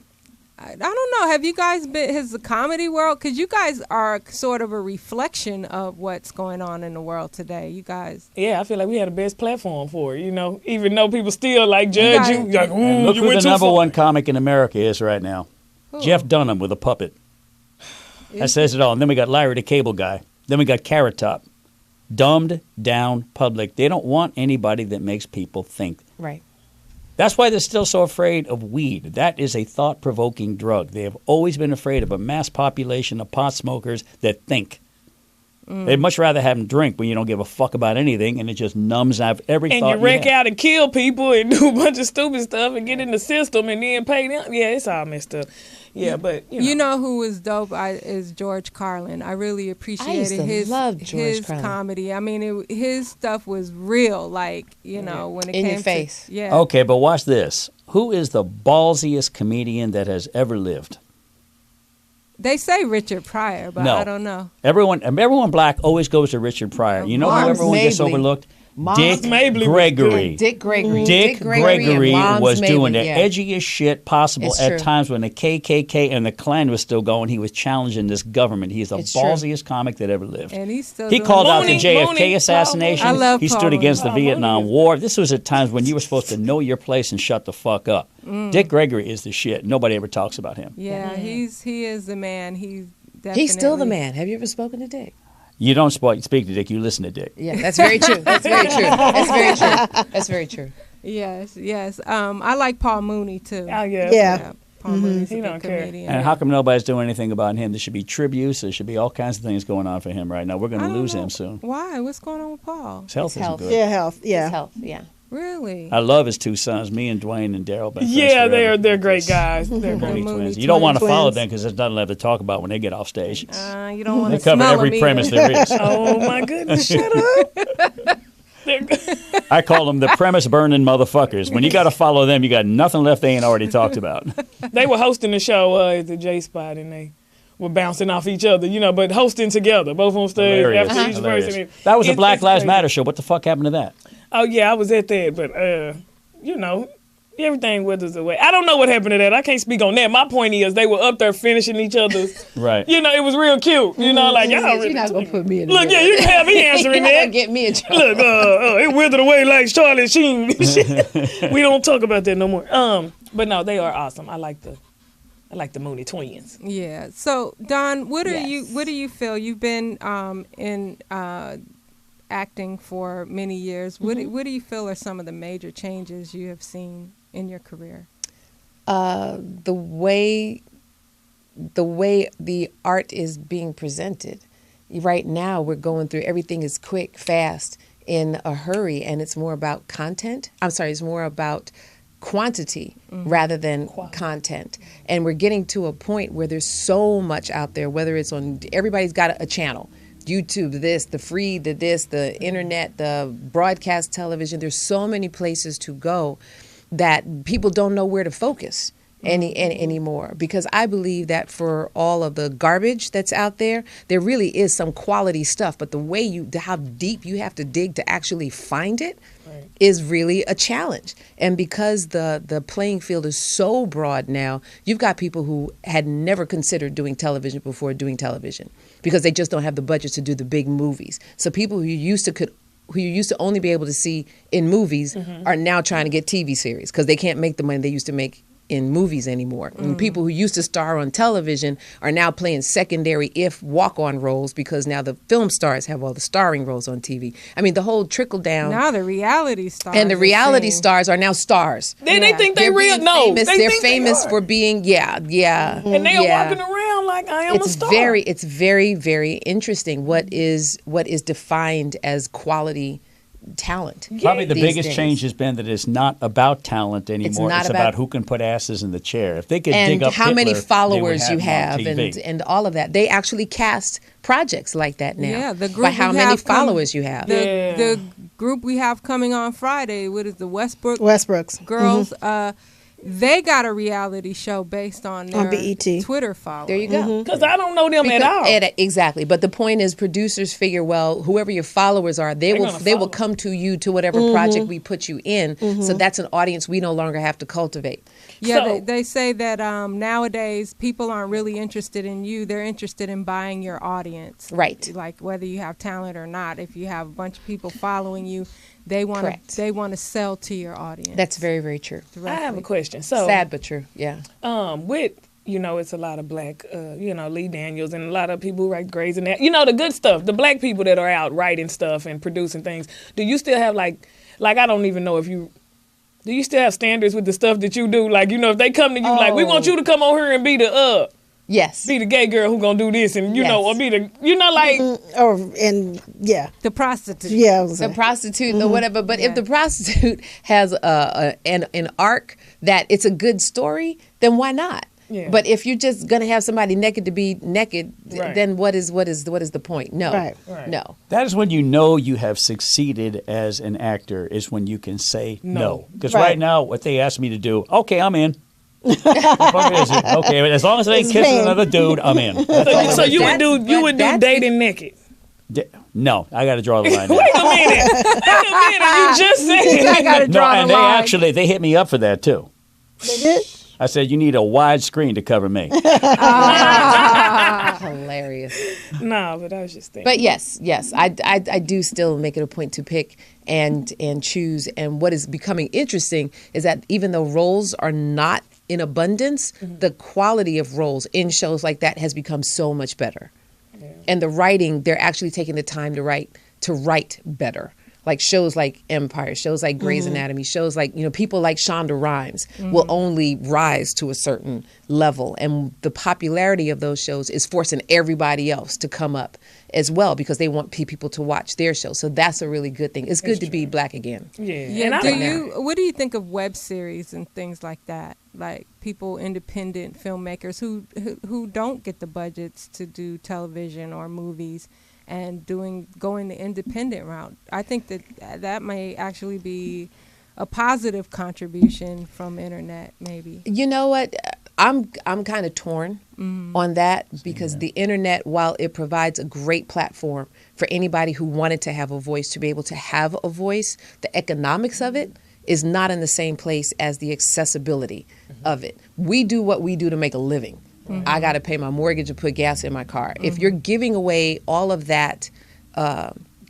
I don't know. Have you guys been? Has the comedy world? Because you guys are sort of a reflection of what's going on in the world today. You guys. Yeah, I feel like we had the best platform for it. You know, even though people still like judge you, like, And ooh, look you who went the too number far. one comic in America is right now. Jeff Dunham with a puppet. That says it all. And then we got Larry the Cable Guy. Then we got Carrot Top. Dumbed down public. They don't want anybody that makes people think. Right. That's why they're still so afraid of weed. That is a thought-provoking drug. They have always been afraid of a mass population of pot smokers that think. They'd much rather have them drink when you don't give a fuck about anything, and it just numbs out every And thought you wreck have. out and kill people and do a bunch of stupid stuff and get in the system and then pay them. Yeah, it's all messed up. Yeah, but You know who was dope is George Carlin. I really appreciated his comedy. I mean, his stuff was real. Like when it in came your face. Yeah. Okay, but watch this. Who is the ballsiest comedian that has ever lived? They say Richard Pryor, but No. I don't know. Everyone black always goes to Richard Pryor. You know who Moms everyone gets Mabley. overlooked? Moms Dick Mabley was Gregory. Dick Gregory. Dick Gregory and Moms was doing Mabley, the yeah. edgiest shit possible It's at true. times when the KKK and the Klan was still going. He was challenging this government. He's the It's true. ballsiest comic that ever lived. And he's still He doing called out the Mooney, JFK Mooney, assassination. I love he stood Paul against the Mooney. Vietnam War. This was at times when you were supposed to know your place and shut the fuck up. Dick Gregory is the shit. Nobody ever talks about him. Yeah, he is the man. Definitely. He's still the man. Have you ever spoken to Dick? You don't speak to Dick. You listen to Dick. Yeah, that's very true. That's very true. That's very true. That's very true. Yes. I like Paul Mooney too. Oh, yeah. Yeah. Paul Mooney's He a don't good care. comedian. And how come nobody's doing anything about him? There should be tributes. There should be all kinds of things going on for him right now. We're going I to don't lose know. him soon. Why? What's going on with Paul? His health His isn't health. good. Yeah, health. Yeah. His health. Yeah. Really? I love his two sons, me and Dwayne and Daryl. been friends Yeah, forever. they're great guys. They're Mooney great. Mooney twins. You don't want to twins. follow them because there's nothing left to talk about when they get off stage. You don't want They to cover smell every him premise either. there is. Oh my goodness! Shut up. I call them the premise burning motherfuckers. When you got to follow them, you got nothing left they ain't already talked about. They were hosting the show at the J Spot, and they were bouncing off each other, but hosting together, both on stage Hilarious. after each Hilarious. person. That was a Black It's Lives crazy. Matter show. What the fuck happened to that? Oh yeah, I was at that, but everything withers away. I don't know what happened to that. I can't speak on that. My point is, they were up there finishing each other's. Right. It was real cute. Like y'all really. You're not gonna put me in. Look, yeah, you can have me answering You're not that. gonna get me in trouble. Look, it withered away like Charlie Sheen. We don't talk about that no more. But no, they are awesome. I like the I like the Mooney Twins. Yeah. So, Dawnn, what do Yes. you feel? You've been in acting for many years. What do you feel are some of the major changes you have seen in your career? The way the art is being presented. Right now, we're going through, everything is quick, fast, in a hurry, and it's more about content. I'm sorry, it's more about quantity rather than content. And we're getting to a point where there's so much out there, whether it's on, everybody's got a channel. YouTube, this, the free, the internet, the broadcast television. There's so many places to go that people don't know where to focus anymore. Because I believe that for all of the garbage that's out there, there really is some quality stuff. But the way how deep you have to dig to actually find it is really a challenge. And because the playing field is so broad now, you've got people who had never considered doing television before doing television because they just don't have the budget to do the big movies. So people who you used to only be able to see in movies are now trying to get TV series because they can't make the money they used to make in movies anymore. And people who used to star on television are now playing secondary walk-on roles because now the film stars have all the starring roles on TV. I mean, the whole trickle down. Now the reality stars. And the reality stars are now stars. They think they're real. No, they're famous for being, yeah. And they are walking around like I am a star. It's very, very interesting what is defined as quality talent. Probably the biggest days. change has been that it's not about talent anymore. It's about who can put asses in the chair. If they could dig up how Hitler, many followers you have him on TV. and all of that. They actually cast projects like that now. Yeah, the group by how many followers you have. The group we have coming on Friday, what is the Westbrooks girls? They got a reality show based on their BET. Twitter followers. There you go. Because I don't know them at all. Exactly. But the point is, producers figure, well, whoever your followers are, they will come to you to whatever project we put you in. So that's an audience we no longer have to cultivate. Yeah, So- they say that nowadays people aren't really interested in you. They're interested in buying your audience. Right. Like whether you have talent or not. If you have a bunch of people following you, they want to sell to your audience. That's very, very true. I have a question. So Sad but true. Yeah. with it's a lot of black, Lee Daniels and a lot of people who write Grey's and that, the good stuff, the black people that are out writing stuff and producing things. Do you still have like I don't even know if you. Do you still have standards with the stuff that you do? Like, if they come to you like, we want you to come over here and be the Yes. be the gay girl who gonna do this and or be the the prostitute. Yeah, the prostitute or whatever. But if the prostitute has an arc that it's a good story, then why not? Yeah. But if you're just gonna have somebody naked to be naked, Right. then what is the point? No, Right. No. That is when you know you have succeeded as an actor, is when you can say no. Because right now, what they ask me to do, okay, I'm in. What the fuck is it? Okay, as long as they ain't kissing another dude, I'm in. So you would do dating naked. No, I got to draw the line. Wait a minute. You just said I got to draw and the line. they hit me up for that too. They did? I said, you need a wide screen to cover me. Hilarious. No, but I was just thinking. But yes, I do still make it a point to pick and choose. And what is becoming interesting is that even though roles are not in abundance, the quality of roles in shows like that has become so much better. Yeah. And the writing, they're actually taking the time to write better. Like shows like Empire, shows like Grey's Anatomy, shows like, people like Shonda Rhimes will only rise to a certain level. And the popularity of those shows is forcing everybody else to come up as well because they want people to watch their show. So that's a really good thing. It's good to be black again. Yeah. What do you think of web series and things like that? Like independent filmmakers who don't get the budgets to do television or movies and going the independent route. I think that may actually be a positive contribution from internet, maybe. You know what? I'm kind of torn on that because the internet, while it provides a great platform for anybody who wanted to have a voice to be able to have a voice, the economics of it is not in the same place as the accessibility of it. We do what we do to make a living. I got to pay my mortgage and put gas in my car. If you're giving away all of that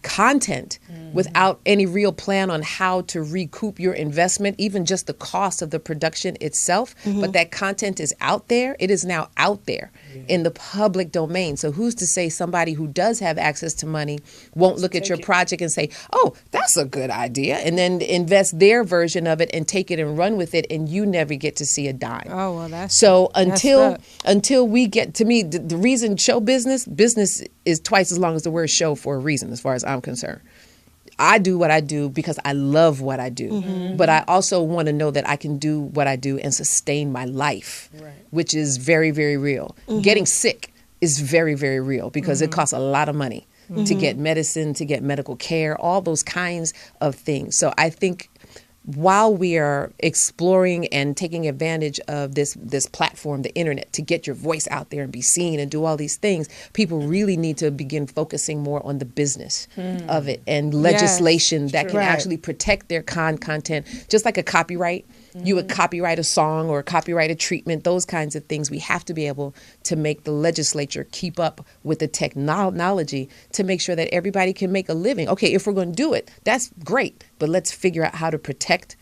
content without any real plan on how to recoup your investment, even just the cost of the production itself. But that content is out there. It is now out there in the public domain. So who's to say somebody who does have access to money won't look at your project and say, oh, that's a good idea, and then invest their version of it and take it and run with it, and you never get to see a dime. Oh, well, that's so until we get, to me, the reason show business is twice as long as the word show for a reason, as far as I'm concerned. I do what I do because I love what I do, but I also want to know that I can do what I do and sustain my life, which is very, very real. Getting sick is very, very real because it costs a lot of money to get medicine, to get medical care, all those kinds of things. So I think while we are exploring and taking advantage of this platform, the internet, to get your voice out there and be seen and do all these things, people really need to begin focusing more on the business of it and legislation that can actually protect their content, just like a copyright. You would copyright a song or copyright a treatment, those kinds of things. We have to be able to make the legislature keep up with the technology to make sure that everybody can make a living. Okay, if we're going to do it, that's great, but let's figure out how to protect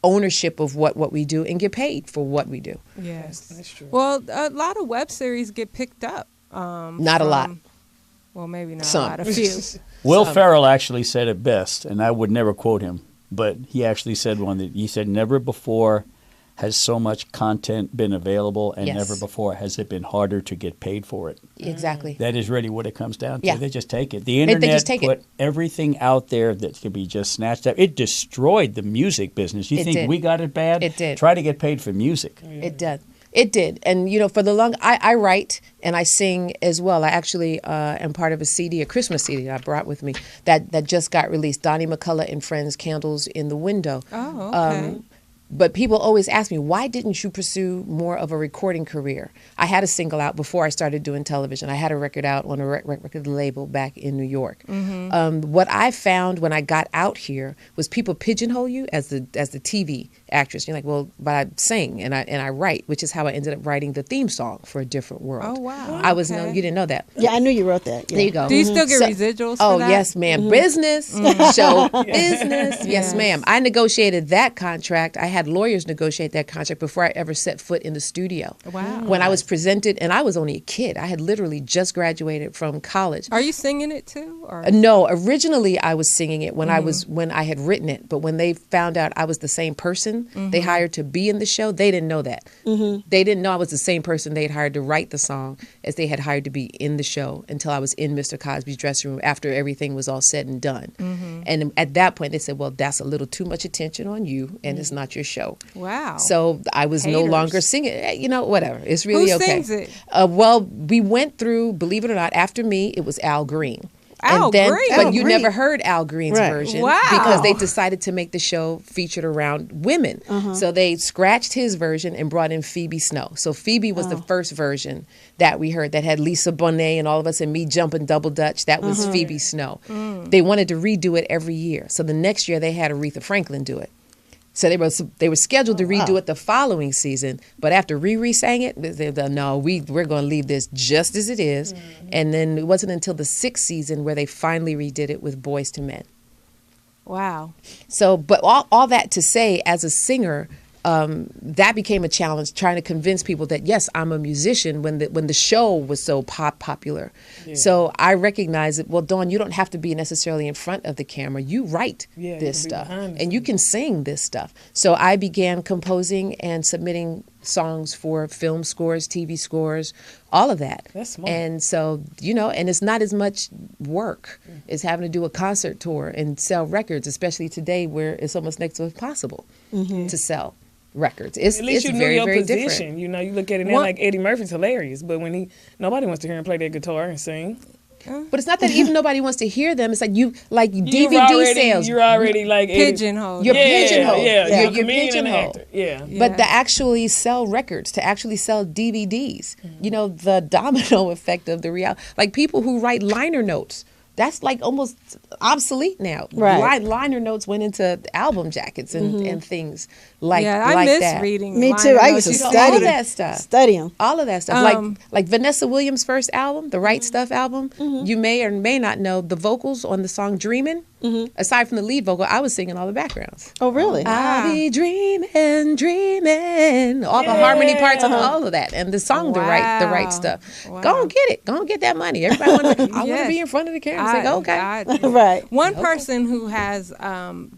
ownership of what we do and get paid for what we do. Yes, that's true. Well, a lot of web series get picked up. Not a lot. Well, maybe not Some. a lot, a few. Will Ferrell actually said it best, and I would never quote him, but he actually said he said, never before has so much content been available, and never before has it been harder to get paid for it. Exactly. That is really what it comes down to. Yeah. They just take it. The internet put everything out there that could be just snatched up. It destroyed the music business. You think we got it bad? It did. Try to get paid for music. It did. It did. And, for the long, I write and I sing as well. I actually am part of a Christmas CD I brought with me that just got released. Donnie McCullough and Friends, Candles in the Window. Oh, okay. But people always ask me, why didn't you pursue more of a recording career? I had a single out before I started doing television. I had a record out on a record label back in New York. What I found when I got out here was people pigeonhole you as the TV actress. You're like, well, but I sing and I write, which is how I ended up writing the theme song for A Different World. Oh, wow. I was you didn't know that. Yeah, I knew you wrote that. Yeah. There you go. Do you still get residuals for that? Yes, ma'am. Business, show business. Yes, ma'am. I negotiated that contract. I had lawyers negotiate that contract before I ever set foot in the studio. Wow. When I was presented, and I was only a kid. I had literally just graduated from college. Are you singing it too? Or? No, originally I was singing it when I had written it. But when they found out I was the same person they hired to be in the show, they didn't know that. They didn't know I was the same person they'd hired to write the song as they had hired to be in the show until I was in Mr. Cosby's dressing room after everything was all said and done. And at that point they said, well, that's a little too much attention on you and it's not your show. Wow. So I was no longer singing. Whatever. It's really Who okay. sings it? Well, we went through, believe it or not, after me, it was Al Green. Al Green? Al You Green. never heard Al Green's version. Wow. Because they decided to make the show featured around women. So they scratched his version and brought in Phoebe Snow. So Phoebe was the first version that we heard that had Lisa Bonet and all of us and me jumping double dutch. That was Phoebe Snow. They wanted to redo it every year. So the next year they had Aretha Franklin do it. So they were scheduled to redo it the following season, but after Riri sang it, they said, no, we're going to leave this just as it is. And then it wasn't until the 6th season where they finally redid it with Boys to Men. Wow. So, but all that to say, as a singer, that became a challenge, trying to convince people that yes, I'm a musician when the show was so popular. Yeah. So I recognize that. Well, Dawnn, you don't have to be necessarily in front of the camera. You write this stuff, and you can sing this stuff. So I began composing and submitting songs for film scores, TV scores, all of that. That's smart. And so, and it's not as much work as having to do a concert tour and sell records, especially today where it's almost next to impossible to sell records. At least you knew your position. You look at it now like Eddie Murphy's hilarious, but when nobody wants to hear him play that guitar and sing. But it's not that even nobody wants to hear them. It's like DVD sales. You're already like pigeonholed. You're pigeonholed. Yeah, you're pigeonholed. Yeah. But to actually sell records, to actually sell DVDs, the domino effect of the reality. Like people who write liner notes that's like almost obsolete now. Right. Liner notes went into album jackets and things like I like miss that. reading. Me liner too. I notes. used to all study that stuff. Study them. All of that stuff, like Vanessa Williams' first album, the Right Stuff album. You may or may not know the vocals on the song "Dreamin'." Aside from the lead vocal, I was singing all the backgrounds. Oh, really? I'll be dreaming, dreaming. All the harmony parts and all of that, and the song, the right stuff. Wow. Go and get it. Go and get that money. Everybody want to. I want to Yes. be in front of the camera. It's like, okay. Right. One person who has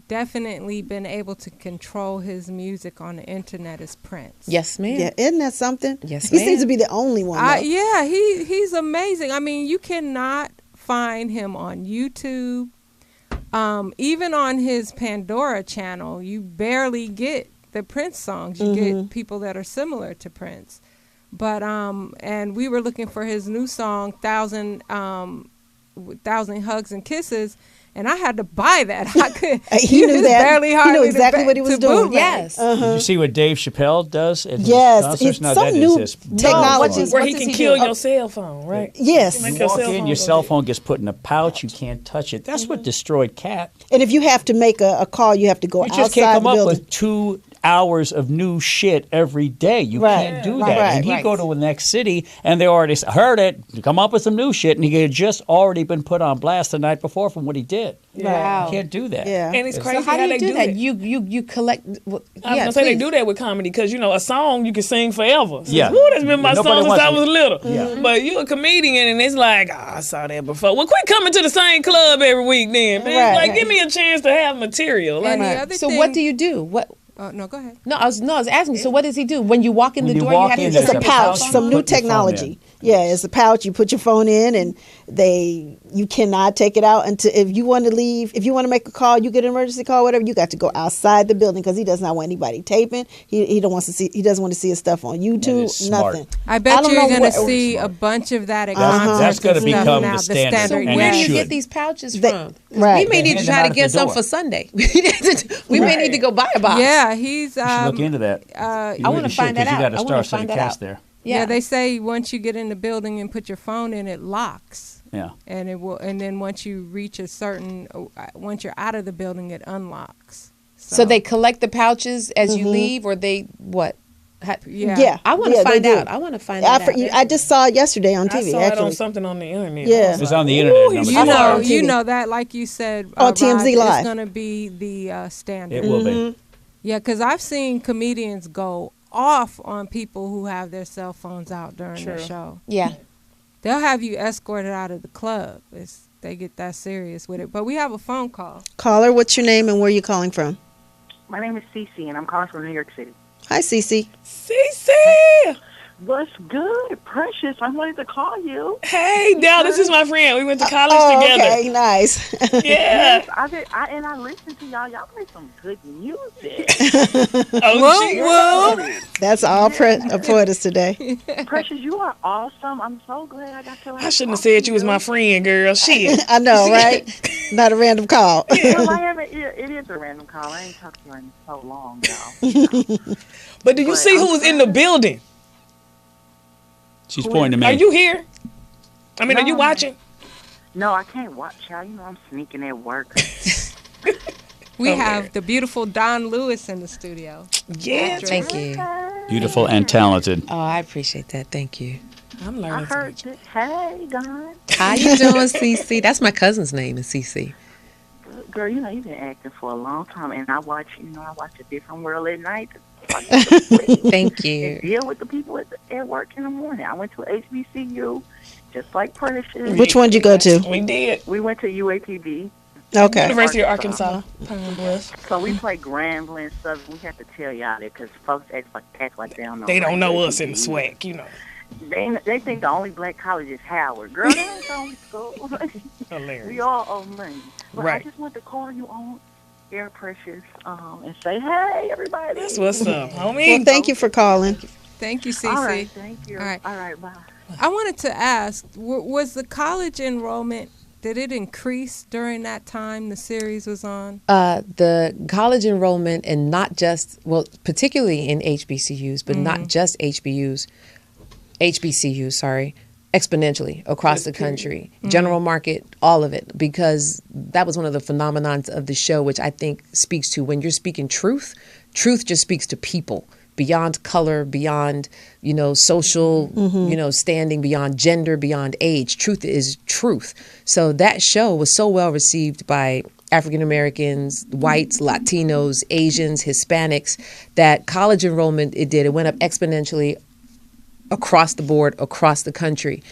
definitely been able to control his music on the internet is Prince. Yes, ma'am. Yeah, isn't that something? Yes, He ma'am. seems to be the only one. though. Yeah, he's amazing. I mean, you cannot find him on YouTube. Even on his Pandora channel, you barely get the Prince songs. You get people that are similar to Prince. But and we were looking for his new song, Thousand Hugs and Kisses, and I had to buy that. I could. He knew that. Barely He hardly knew exactly what he was to doing. bootleg. Yes. Did you see what Dave Chappelle does? At his Yes, concerts? it's No, some that is new his technology. What Where he does can he kill do? your cell phone, right? Yes. Make You your walk cell in, phone your go cell dead. phone gets put in a pouch. You can't touch it. That's what destroyed Cat. And if you have to make a call, you have to go You outside just can't come the up building. with 2 hours of new shit every day. You Right. can't do Right. that. And he'd Right. go to the next city, and they already heard it. Come up with some new shit, and he had just already been put on blast the night before from what he did. Wow. You can't do that. Yeah. And it's crazy So how do they you do that? it. You collect. Well, I was gonna say they do that with comedy because a song you can sing forever. So, Yeah. woo, that's been my Nobody song since wants I to- was little. Yeah. But you a comedian and it's like, I saw that before. Well, quit coming to the same club every week then. Man. Right. Like, give me a chance to have material. Like, And the other So thing, what do you do? What? Oh, no, go ahead. No, I was asking you. So what does he do when you walk in When the you door? walk have in, to there's It's a a pouch, pouch. some new Put your phone technology. Yeah, it's a pouch. You put your phone in, and you cannot take it out until if you want to leave. If you want to make a call, you get an emergency call, whatever. You got to go outside the building because he does not want anybody taping. He don't want to see. He doesn't want to see his stuff on That YouTube. is smart. Nothing. I bet don't you're know going to what- see a bunch of that at That's concerts gonna and stuff become now. the standard. So And where it do you should. get these pouches They- from? 'Cause right. We may They need to hand try them to out get at the some door. for Sunday. We may need to go buy a box. Yeah, he's. You should look into that. I wanna find that because out. you got I to wanna start some find that cast out. there. Yeah, they say once you get in the building and put your phone in, it locks. Yeah. And it will. And then once you reach a certain, once you're out of the building, it unlocks. So they collect the pouches as you leave, or they what? Yeah. I want to Yeah, they find do. out. I want to find that out. I just saw it yesterday on I TV. saw it actually, on something on the internet. Yeah. I was It's like, on the ooh, internet. he's Number You I saw it know, on you TV. know that, like you said, On TMZ Rod, Live. it's going to be the standard. It will be. Yeah, because I've seen comedians go off on people who have their cell phones out during the show. Yeah. They'll have you escorted out of the club. They get that serious with it. But we have a phone call. Caller, what's your name and where are you calling from? My name is Cece, and I'm calling from New York City. Hi, Cece. CC! What's good, Precious? I wanted to call you. Hey, Dal, this is my friend. We went to college Oh, together. okay, nice. Yeah. I listened to y'all. Y'all play some good music. Oh, shit. That's all Poetess today. Precious, you are awesome. I'm so glad I got to. I shouldn't have said you was my friend, girl. Shit. I know, right? Not a random call. Well, I am. It is a random call. I ain't talked to you in so long, y'all. But do you see who was in the building? She's pointing to me. Are you here? I mean, are you watching? No, I can't watch y'all. You know I'm sneaking at work. We have the beautiful Dawnn Lewis in the studio. Yeah. Thank you. Beautiful and talented. Oh, I appreciate that. Thank you. I'm I learning so heard much. that. Hey, Dawn. How you doing, CC? That's my cousin's name is CC. Girl, you know you've been acting for a long time, and I watch. I watch A Different World at night. Thank And you. deal with the people at work in the morning. I went to HBCU, just like Precious. Which one did you go to? We did. We went to UAPB. Okay. University of Arkansas. So we play Grambling and stuff. We have to tell y'all that because folks act like they don't know. They don't know us UAPB in the swag, you know. They think the only black college is Howard. Girl, that ain't the only school. Hilarious. We all owe money. But Right. I just want to call you on air, Precious, and say, hey, everybody. That's what's up, homie. Well, thank you for calling. Thank you, Cece. All right, thank you. All right. All right, bye. I wanted to ask, was the college enrollment, did it increase during that time the series was on? The college enrollment, and not just, well, particularly in HBCUs, but not just HBCUs, sorry, exponentially across the country. General market, all of it, because that was one of the phenomenons of the show, which I think speaks to when you're speaking truth. Truth just speaks to people beyond color, beyond, social, standing, beyond gender, beyond age. Truth is truth. So that show was so well received by African Americans, whites, Latinos, Asians, Hispanics, that college enrollment, it went up exponentially across the board, across the country.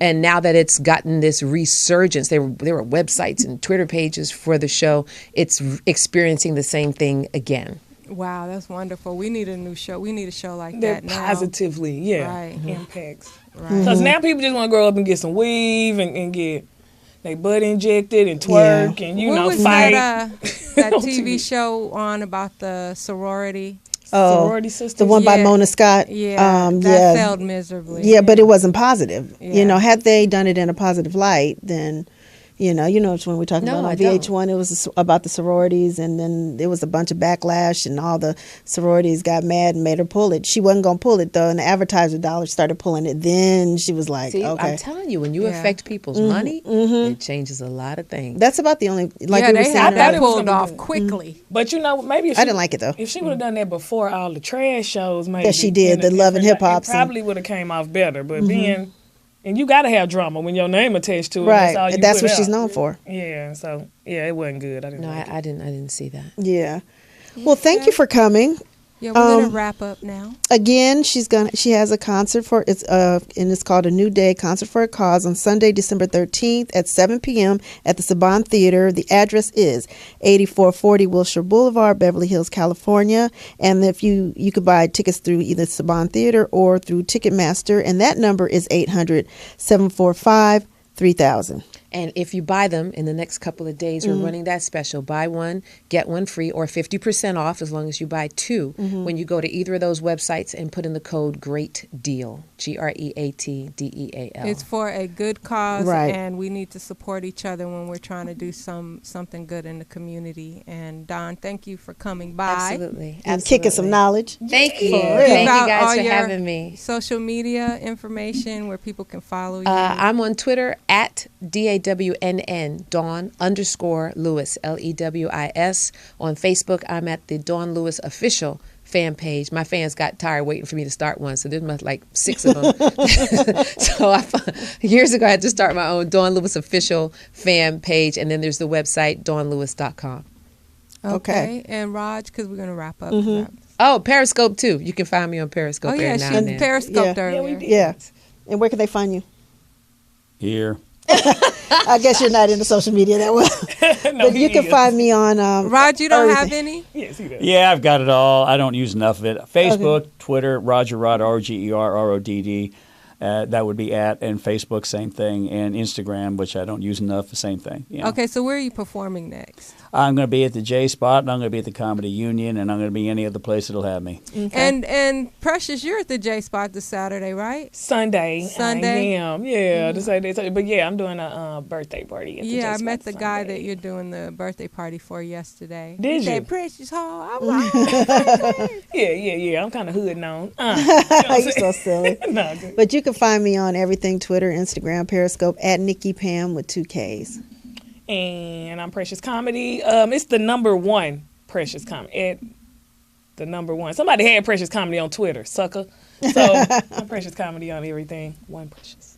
And now that it's gotten this resurgence, there were websites and Twitter pages for the show, it's experiencing the same thing again. Wow, that's wonderful. We need a new show. We need a show like that now. Positively, Right. Impacts. Right. Because now people just want to grow up and get some weave and get they butt injected and twerk and, What was fight. that TV show on about the sorority? Sorority sisters. The one by Mona Scott. Yeah, that failed miserably. Yeah, but it wasn't positive. Yeah. Had they done it in a positive light, then, you know which one we're talking about on VH1. It was about the sororities, and then there was a bunch of backlash, and all the sororities got mad and made her pull it. She wasn't going to pull it, though, and the advertiser dollars started pulling it. Then she was like, See, okay. I'm telling you, when you affect people's money, it changes a lot of things. That's about the only, They saying had that it pulled was off quickly. But maybe if I didn't like it, though. If she would have done that before all the trash shows, maybe. Yeah, she did, the Love and Hip Hop. It probably would have came off better. But being, and you got to have drama when your name attached to it. Right, That's what she's known for. Yeah, so, it wasn't good. I didn't see that. Yeah. Well, thank you for coming. Yeah, we're gonna wrap up now. Again, she has a concert and it's called A New Day Concert for a Cause on Sunday, December 13th at 7 p.m. at the Saban Theater. The address is 8440 Wilshire Boulevard, Beverly Hills, California. And if you could buy tickets through either Saban Theater or through Ticketmaster, and that number is 800-745-3000. And if you buy them in the next couple of days, we're running that special. Buy one, get one free, or 50% off as long as you buy two when you go to either of those websites and put in the code GREAT DEAL, GREATDEAL. It's for a good cause, Right. and we need to support each other when we're trying to do something good in the community. And Dawnn, thank you for coming by. Absolutely. And kick us some knowledge. Thank you. For real. Thank you About all guys for your having me. Social media information where people can follow you. I'm on Twitter at DAWNN, Dawnn_Lewis, Lewis. On Facebook, I'm at the Dawnn Lewis official fan page. My fans got tired waiting for me to start one, so there's like 6 of them. So years ago, I had to start my own Dawnn Lewis official fan page, and then there's the website, dawnlewis.com. Okay. And Raj, because we're going to wrap up. Oh, Periscope, too. You can find me on Periscope. Oh, yeah, every now she and then. Periscoped Yeah. earlier. Yeah. And where can they find you? Here. I guess you're not into social media that well. No, But you can find me on Raj, you don't have everything. any? Yes, he does. Yeah, I've got it all. I don't use enough of it. Facebook, Twitter, Roger Rod, RGERRODD. That would be at, and Facebook, same thing, and Instagram, which I don't use enough, the same thing. You know. Okay, so where are you performing next? I'm going to be at the J Spot, and I'm going to be at the Comedy Union, and I'm going to be any other place that'll have me. Okay. And Precious, you're at the J Spot this Saturday, right? Sunday. I am. Yeah, this Saturday. But yeah, I'm doing a birthday party at the Yeah, I J-Spot met the guy Sunday. that you're doing the birthday party for yesterday. Did He said, you? Precious Hall. I'm like, Yeah. I'm kind of hood known. You're so silly. No, good. But you can find me on everything, Twitter, Instagram, Periscope, at Nikki Pam with 2 Ks. And I'm Precious Comedy. It's the #1 Precious Comedy. The #1. Somebody had Precious Comedy on Twitter, sucker. So I'm Precious Comedy on everything. One Precious.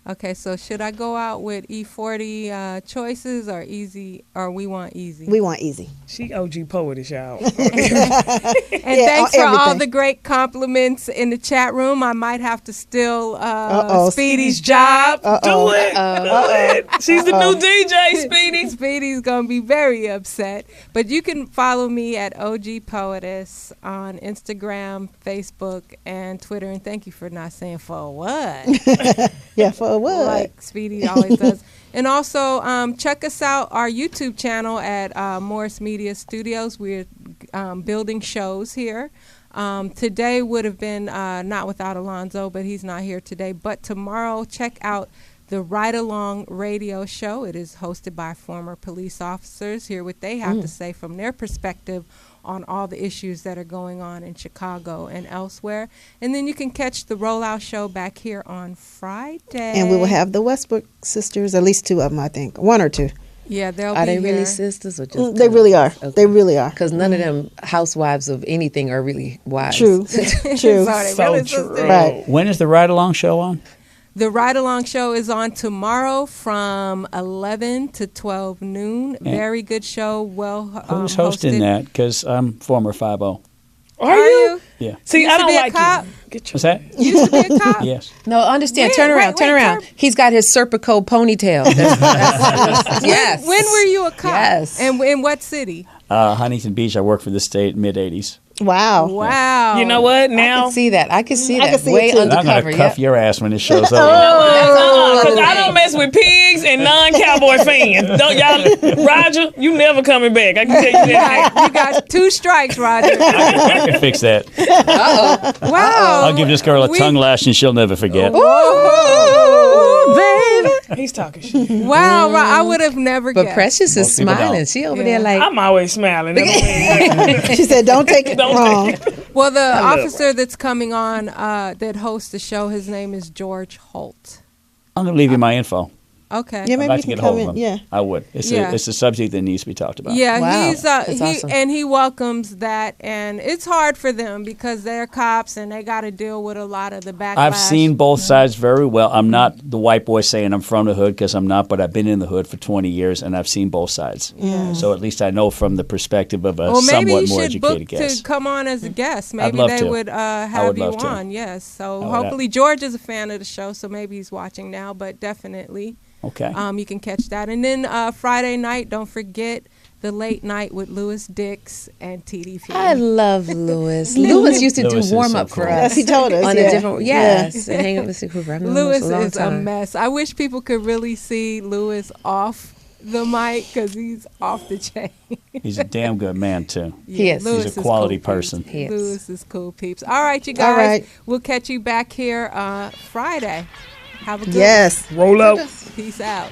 okay, so should I go out with E40 choices or easy, or we want easy? We want easy. She OG Poetess, y'all. And thanks for all everything. the great compliments in the chat room. I might have to steal Speedy's job. Uh-oh. Do it. Do it. She's the new DJ, Speedy. Speedy's going to be very upset. But you can follow me at OG Poetess on Instagram, Facebook, and Twitter. And thank you for not saying for what. Yeah, for what? Like Speedy always does. And also, check us out, our YouTube channel at Morris Media Studios. We're building shows here. Today would have been not without Alonzo, but he's not here today. But tomorrow, check out the Ride Along radio show. It is hosted by former police officers. Hear what they have to say from their perspective on all the issues that are going on in Chicago and elsewhere. And then you can catch the Rollout Show back here on Friday. And we will have the Westbrook sisters, at least 2 of them, I think. 1 or 2. Yeah, they'll Are be they really here. sisters or just? They really are. Okay. They really are. Because none of them housewives of anything are really wives. True. True. So they So really true. sisters. Right. When is the Ride Along show on? The Ride Along Show is on tomorrow from 11 to 12 noon. Very good show. Well, Who's hosting hosted. that? Because I'm former 5-0. Are you? Yeah. See, Used I to don't be a like cop? you. Get your What's that? You used to be a cop? Yes. No, understand. Wait, Turn around. wait, Turn around. He's got his Serpico ponytail. Yes. When were you a cop? Yes. And in what city? Huntington Beach. I worked for the state mid-'80s. Wow. Wow. You know what? I Now, can see that. I can see I that. can see it Way too. And I'm undercover. going to cuff Yeah. your ass when it shows up. because I don't mess with pigs and non-cowboy fans. Don't y'all, Roger? You never coming back. I can tell you that. You got 2 strikes, Roger. I can fix that. Wow. I'll give this girl a tongue lash and she'll never forget. Ooh, baby. He's talking shit. Wow, I would have never But guessed. Precious is Most people smiling. don't. She over Yeah. there like. I'm always smiling. That don't mean- She said, "Don't take it Don't wrong." Well, the love officer that's coming on that hosts the show, his name is George Holt. I'm going to leave you my info. Okay. Yeah, I'd maybe like you to can get come hold in. of him. Yeah. I would. It's Yeah. a subject that needs to be talked about. Yeah, Wow. he's That's awesome. and he welcomes that, and it's hard for them because they're cops and they got to deal with a lot of the backlash. I've seen both sides very well. I'm not the white boy saying I'm from the hood because I'm not, but I've been in the hood for 20 years and I've seen both sides. So at least I know from the perspective of a Well, maybe somewhat you more should educated book guest. to come on as a guest. Maybe love they to. would have would you love to. on. Yes. So would hopefully George is a fan of the show, so maybe he's watching now. But definitely, Okay. you can catch that. And then Friday night, don't forget the late night with Louis Dix and TDP. I love Lewis. Lewis used to Lewis is do warm so up for cool. us. Yes, he told us. On yeah. a different, yes, and hang out with Mr. Cooper. I've known Louis Lewis a long is a time. mess. I wish people could really see Louis off the mic because he's off the chain. He's a damn good man, too. He is. Louis He's a is quality cool person. peeps. He is. Louis is cool peeps. All right, you guys. All right. We'll catch you back here Friday. Have a good Yes. Roll out. one. Peace out.